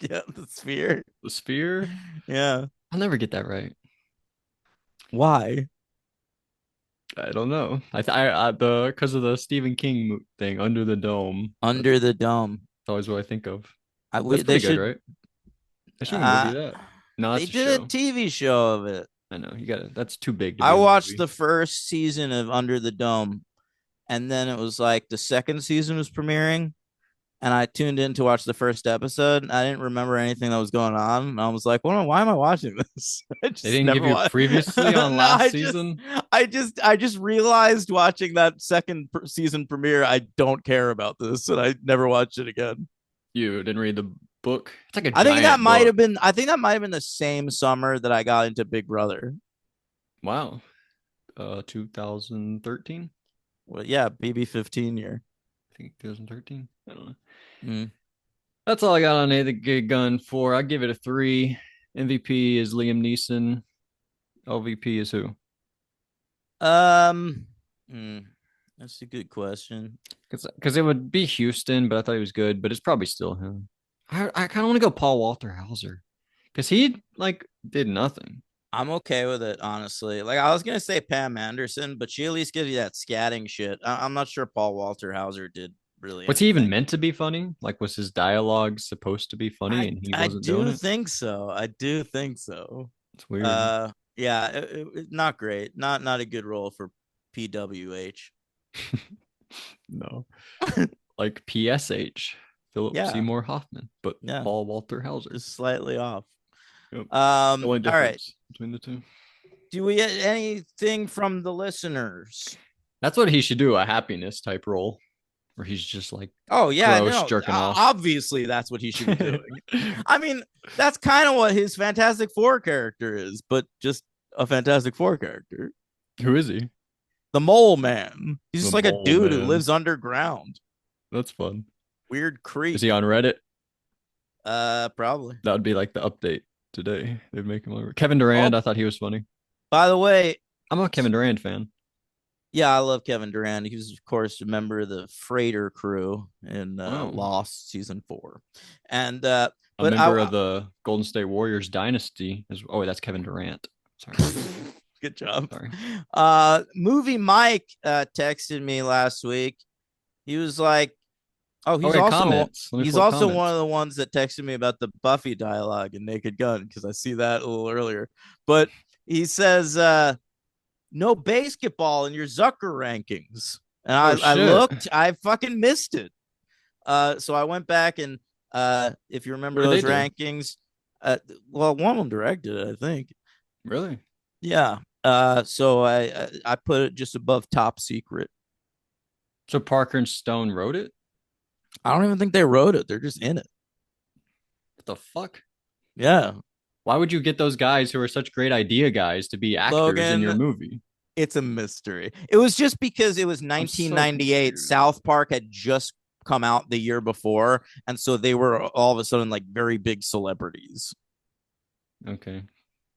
yeah, the sphere. the sphere. Yeah. I'll never get that right. Why? I don't know. I the because of the Stephen King thing, Under the Dome. Under the dome. That's always what I think of. We, That's they pretty good, should right? They should make a movie of that. No, they that's a did a show. TV show of it. I know you got it. That's too big to I be a watched movie. the first season of Under the Dome, and then it was like the second season was premiering, and I tuned in to watch the first episode. I didn't remember anything that was going on, and I was like, "Well, why am I watching this?" I They just didn't give never you watched. previously on No, last season. I just realized watching that second season premiere, I don't care about this, and I never watched it again. You didn't read the book. It's like a I think that giant might book. have been. I think that might have been the same summer that I got into Big Brother. Wow. 2013. Well, yeah, BB 15 year. I think 2013. I don't know. Mm. That's all I got on Nathan Gun for. I give it a 3. MVP is Liam Neeson. LVP is who? Um, that's a good question. Because it would be Houston, but I thought he was good. But it's probably still him. I kind of want to go Paul Walter Hauser because he like did nothing. I'm okay with it, honestly. Like I was gonna say Pam Anderson, but she at least gives you that scatting shit. I'm not sure Paul Walter Hauser did really Was he even anything. meant to be funny? Like, was his dialogue supposed to be funny and he I wasn't doing do it? think so. I do think so. It's weird. Yeah, not great. Not a good role for PWH. No. Like PSH, Philip Yeah, Seymour Hoffman, but yeah, Paul Walter Hauser. just slightly off. Yep. The only All right. difference between the two. Do we get anything from the listeners? That's what he should do, a happiness type role where he's just like Oh yeah, gross no. jerking off. Obviously, that's what he should be doing. I mean, that's kind of what his Fantastic Four character is, but just a Fantastic Four character. Who is he? The Mole Man. He's just The like a Mole dude who Man. lives underground. That's fun. Weird creep. Is he on Reddit? Probably. That would be like the update today. They'd make him over. Kevin Durant, Oh, I thought he was funny. by the way, I'm a Kevin Durant fan. yeah, I love Kevin Durant. He was, of course, a member of the Freighter crew in Wow. Lost season 4, and A but member of the Golden State Warriors dynasty. Oh, wait, that's Kevin Durant. Sorry. Good job. Sorry. Movie Mike texted me last week. He was like, "Oh, Oh, yeah, comments. Let me he's pull up also one comments. of the ones that texted me about the Buffy dialogue in Naked Gun because I see that a little earlier." But he says, "No basketball in your Zucker rankings," and Oh I shit. looked, I fucking missed it. So I went back and if you remember What did they those do? rankings, well, one of them directed it, I think. Really? Yeah. So I put it just above top secret. So Parker and Stone wrote it? I don't even think they wrote it. They're just in it. What the fuck? Yeah. Why would you get those guys who are such great idea guys to be actors in your Logan, movie? it's a mystery. It was just because it was I'm so 1998. confused. South Park had just come out the year before, and so they were all of a sudden like very big celebrities. Okay.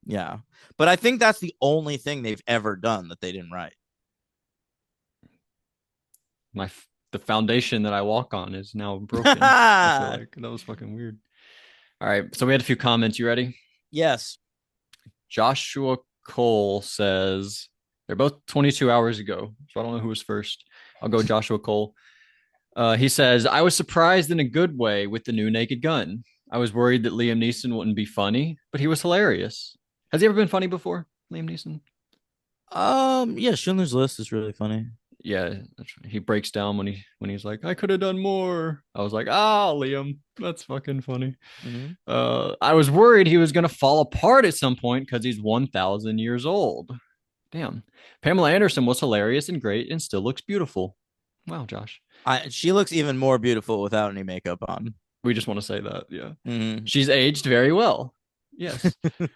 Yeah. But I think that's the only thing they've ever done that they didn't write. The foundation that I walk on is now broken. I feel like that was fucking weird. All right, so we had a few comments. You ready? Yes. Joshua Cole says they're both 22 hours ago, so I don't know who was first. I'll go Joshua Cole. He says, I was surprised in a good way with the new Naked Gun. I was worried that Liam Neeson wouldn't be funny, but he was hilarious. Has he ever been funny before, Liam Neeson? Yeah, Schindler's List is really funny. Yeah, he breaks down when he's like, I could have done more. I was like, ah, Liam, that's fucking funny. Mm-hmm. I was worried he was gonna fall apart at some point because he's 1,000 years old. Damn. Pamela Anderson was hilarious and great and still looks beautiful. Wow, Josh. She looks even more beautiful without any makeup on. We just want to say that. Yeah. Mm-hmm. She's aged very well. Yes.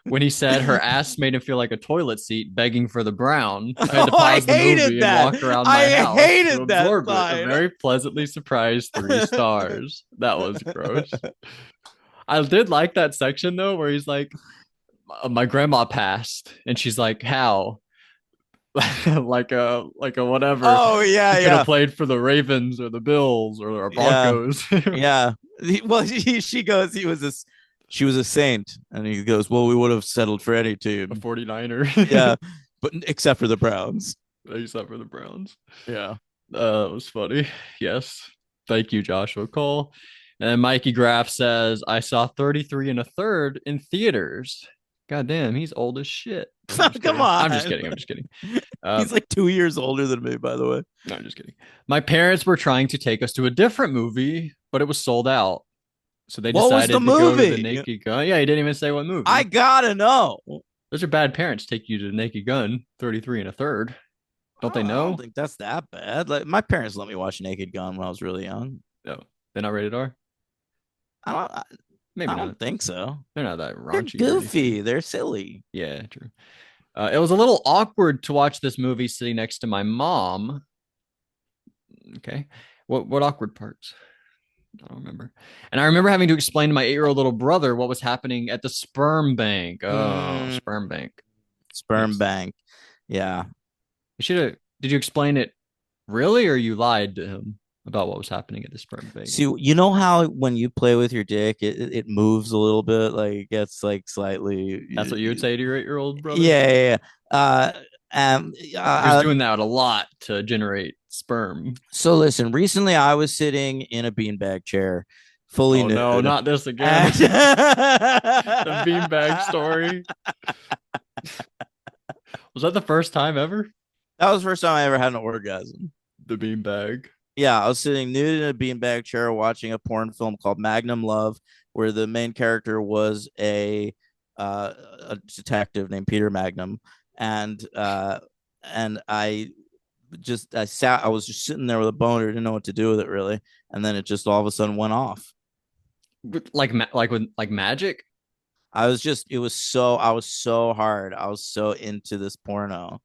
When he said her ass made him feel like a toilet seat begging for the brown, I had to Oh, I pause the hated movie and that. walk around I my house to hated that absorb it. A line. very pleasantly surprised 3 stars. That was gross. I did like that section though, where he's like, my grandma passed, and she's like, how? like a whatever. Oh yeah, He could yeah, have played for the Ravens or the Bills or yeah, Broncos. yeah. Well, she goes, she was a saint, and he goes, well, we would have settled for any A team. 49er. Yeah, but except for the Browns. Except for the Browns. Yeah. It was funny. Yes. Thank you, Joshua Cole. And Mikey Graff says, I saw 33 and a third in theaters. God damn, he's old as shit. Come I'm just on. kidding. I'm just kidding. He's like 2 years older than me, by the way. No, I'm just kidding. My parents were trying to take us to a different movie, but it was sold out. So they What was the decided to go to the movie? Naked Gun. Yeah, he didn't even say what movie. I gotta know. Those are bad parents take you to the Naked Gun, 33 and a third. Don't they I know? don't think that's that bad. Like my parents let me watch Naked Gun when I was really young. No, they're not rated R. I don't. I, Maybe I not. don't think so. They're not that They're raunchy. goofy. They're silly. Yeah, true. It was a little awkward to watch this movie sitting next to my mom. Okay, what awkward parts? I don't remember. And I remember having to explain to my 8-year-old little brother what was happening at the sperm bank. Oh, sperm bank. Sperm Yes. bank. Yeah. You should have. Did you explain it really, or you lied to him about what was happening at the sperm bank? See, you know how when you play with your dick, it moves a little bit, like it gets like slightly. That's what you would say to your 8-year-old brother? Yeah, yeah, yeah. He was doing that a lot to generate sperm. So listen, recently I was sitting in a beanbag chair, fully nude. No, not this again. The beanbag story. Was that the first time ever? That was the first time I ever had an orgasm. The beanbag. Yeah, I was sitting nude in a beanbag chair watching a porn film called Magnum Love, where the main character was a detective named Peter Magnum, and I was just sitting there with a boner, didn't know what to do with it really, and then it just all of a sudden went off. Like with magic. I was so hard. I was so into this porno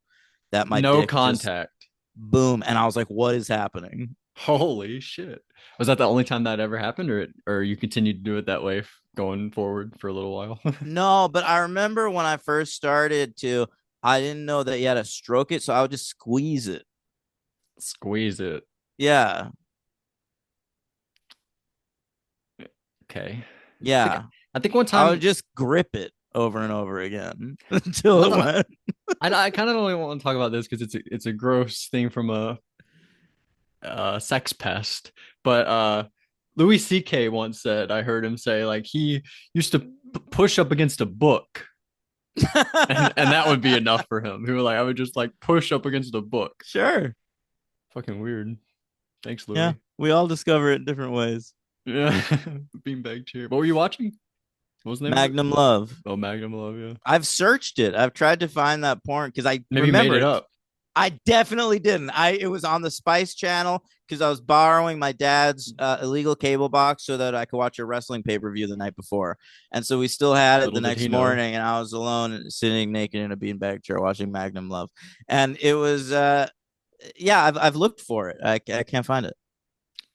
that my no dick contact. Just, boom, and I was like, "What is happening?" Holy shit! Was that the only time that ever happened, or you continued to do it that way going forward for a little while? No, but I remember when I first started to, I didn't know that you had to stroke it, so I would just squeeze it. Squeeze it. Yeah. Okay. Yeah. I think one time I would just grip it over and over again until it went. I kind of don't want to talk about this because it's a gross thing from a sex pest. But Louis C.K. once said, I heard him say, like, he used to push up against a book, and that would be enough for him. He was like, I would just like push up against a book. Sure. Fucking weird. Thanks, Louis. Yeah, we all discover it in different ways. Yeah. Beanbag chair. What were you watching? What was the name of it? Magnum Love. Oh, Magnum Love, yeah. I've searched it. I've tried to find that porn because I Maybe you made remember it up. I definitely didn't. It was on the Spice Channel because I was borrowing my dad's illegal cable box so that I could watch a wrestling pay-per-view the night before. And so we still had it Little the did he next know. morning, and I was alone sitting naked in a beanbag chair watching Magnum Love. And it was yeah, I've looked for it. I can't find it.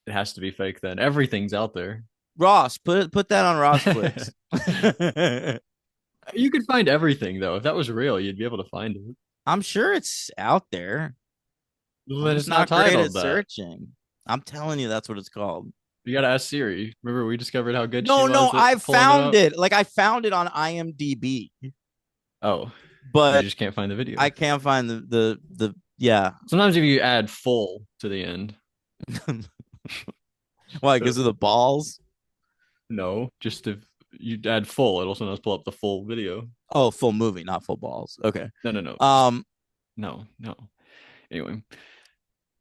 It has to be fake then. Everything's out there. Ross, put that on Ross Flicks. You could find everything though. If that was real, you'd be able to find it. I'm sure it's out there. Well, I'm then just it's not not great titled at that. searching. I'm telling you, that's what it's called. You gotta ask Siri. Remember we discovered how good she No, was no, at I pulling found up? it. Like I found it on IMDb, Oh, you but just can't find the video. I can't find the yeah. Sometimes if you add full to the end, Why? Because of the balls? no, just if you add full, it'll sometimes pull up the full video. Oh, full movie, not full balls. Okay. No, no, no. Um, No, no. Anyway.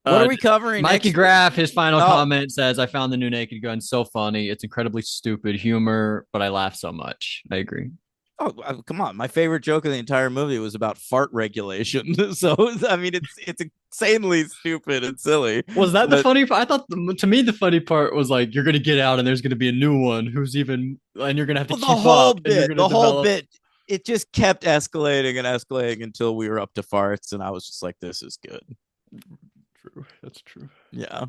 what are we covering? Mikey next Graff, his final Oh. comment says, I found the new Naked Gun so funny. It's incredibly stupid humor, but I laugh so much. I agree. Oh, come on! My favorite joke of the entire movie was about fart regulation. So I mean, it's insanely stupid and silly. Was that the But- funny part? I thought to me the funny part was like you're gonna get out and there's gonna be a new one who's even and you're gonna have to Well, keep the whole up and you're bit, gonna the whole develop. bit, it just kept escalating and escalating until we were up to farts, and I was just like, "This is good." True, that's true. Yeah.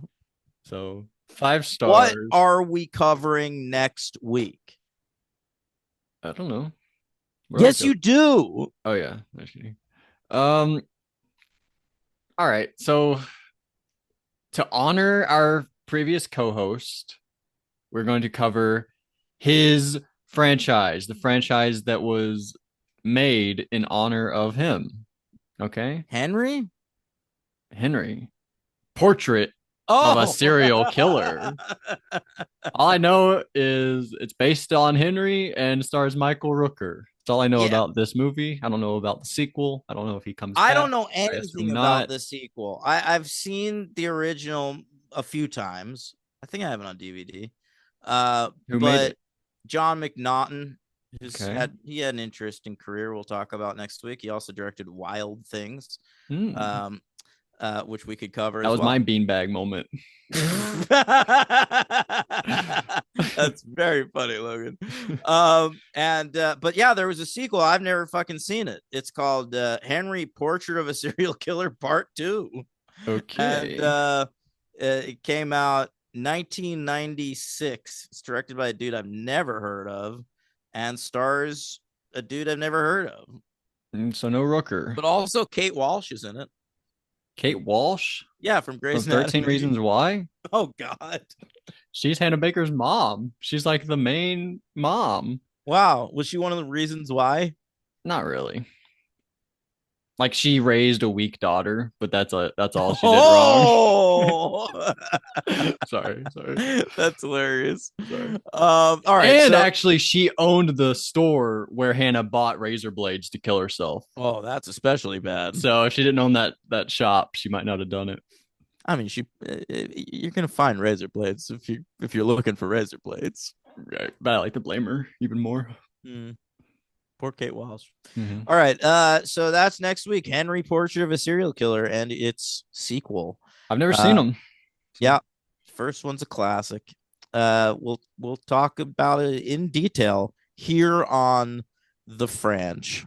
So 5 stars. What are we covering next week? I don't know. Yes, you do. Oh yeah, no kidding. All right. So to honor our previous co-host, we're going to cover his franchise, the franchise that was made in honor of him. Okay? Henry? Henry. Portrait Oh, of a serial killer. All I know is it's based on Henry and stars Michael Rooker. That's all I know Yeah. about this movie. I don't know about the sequel. I don't know if he comes I back. don't know assume anything not. about the sequel. I've seen the original a few times. I think I have it on DVD. Who but made it? John McNaughton, Okay. had an interesting career. We'll talk about next week. He also directed Wild Things, Mm. which we could cover. That as was well. my beanbag moment. That's very funny, Logan. But yeah, there was a sequel. I've never fucking seen it. It's called Henry Portrait of a Serial Killer Part 2. Okay. And it came out 1996. It's directed by a dude I've never heard of and stars a dude I've never heard of. So no Rooker. But also Kate Walsh is in it. Kate Walsh Yeah, from Grey's from 13 Anatomy. Reasons Why. Oh God. She's Hannah Baker's mom. She's like the main mom. Wow. Was she one of the reasons why? Not really. Like she raised a weak daughter, but that's all she did Oh, wrong. Sorry. That's hilarious. Sorry. All right. And so- actually, she owned the store where Hannah bought razor blades to kill herself. oh, that's especially bad. So if she didn't own that shop, she might not have done it. I mean, you're gonna find razor blades if you're looking for razor blades. Right. But I like to blame her even more. Poor Kate Walsh. Mhm. All right. So that's next week. Henry Portrait of a Serial Killer and its sequel. I've never seen them. Yeah. First one's a classic. We'll talk about it in detail here on The Franch.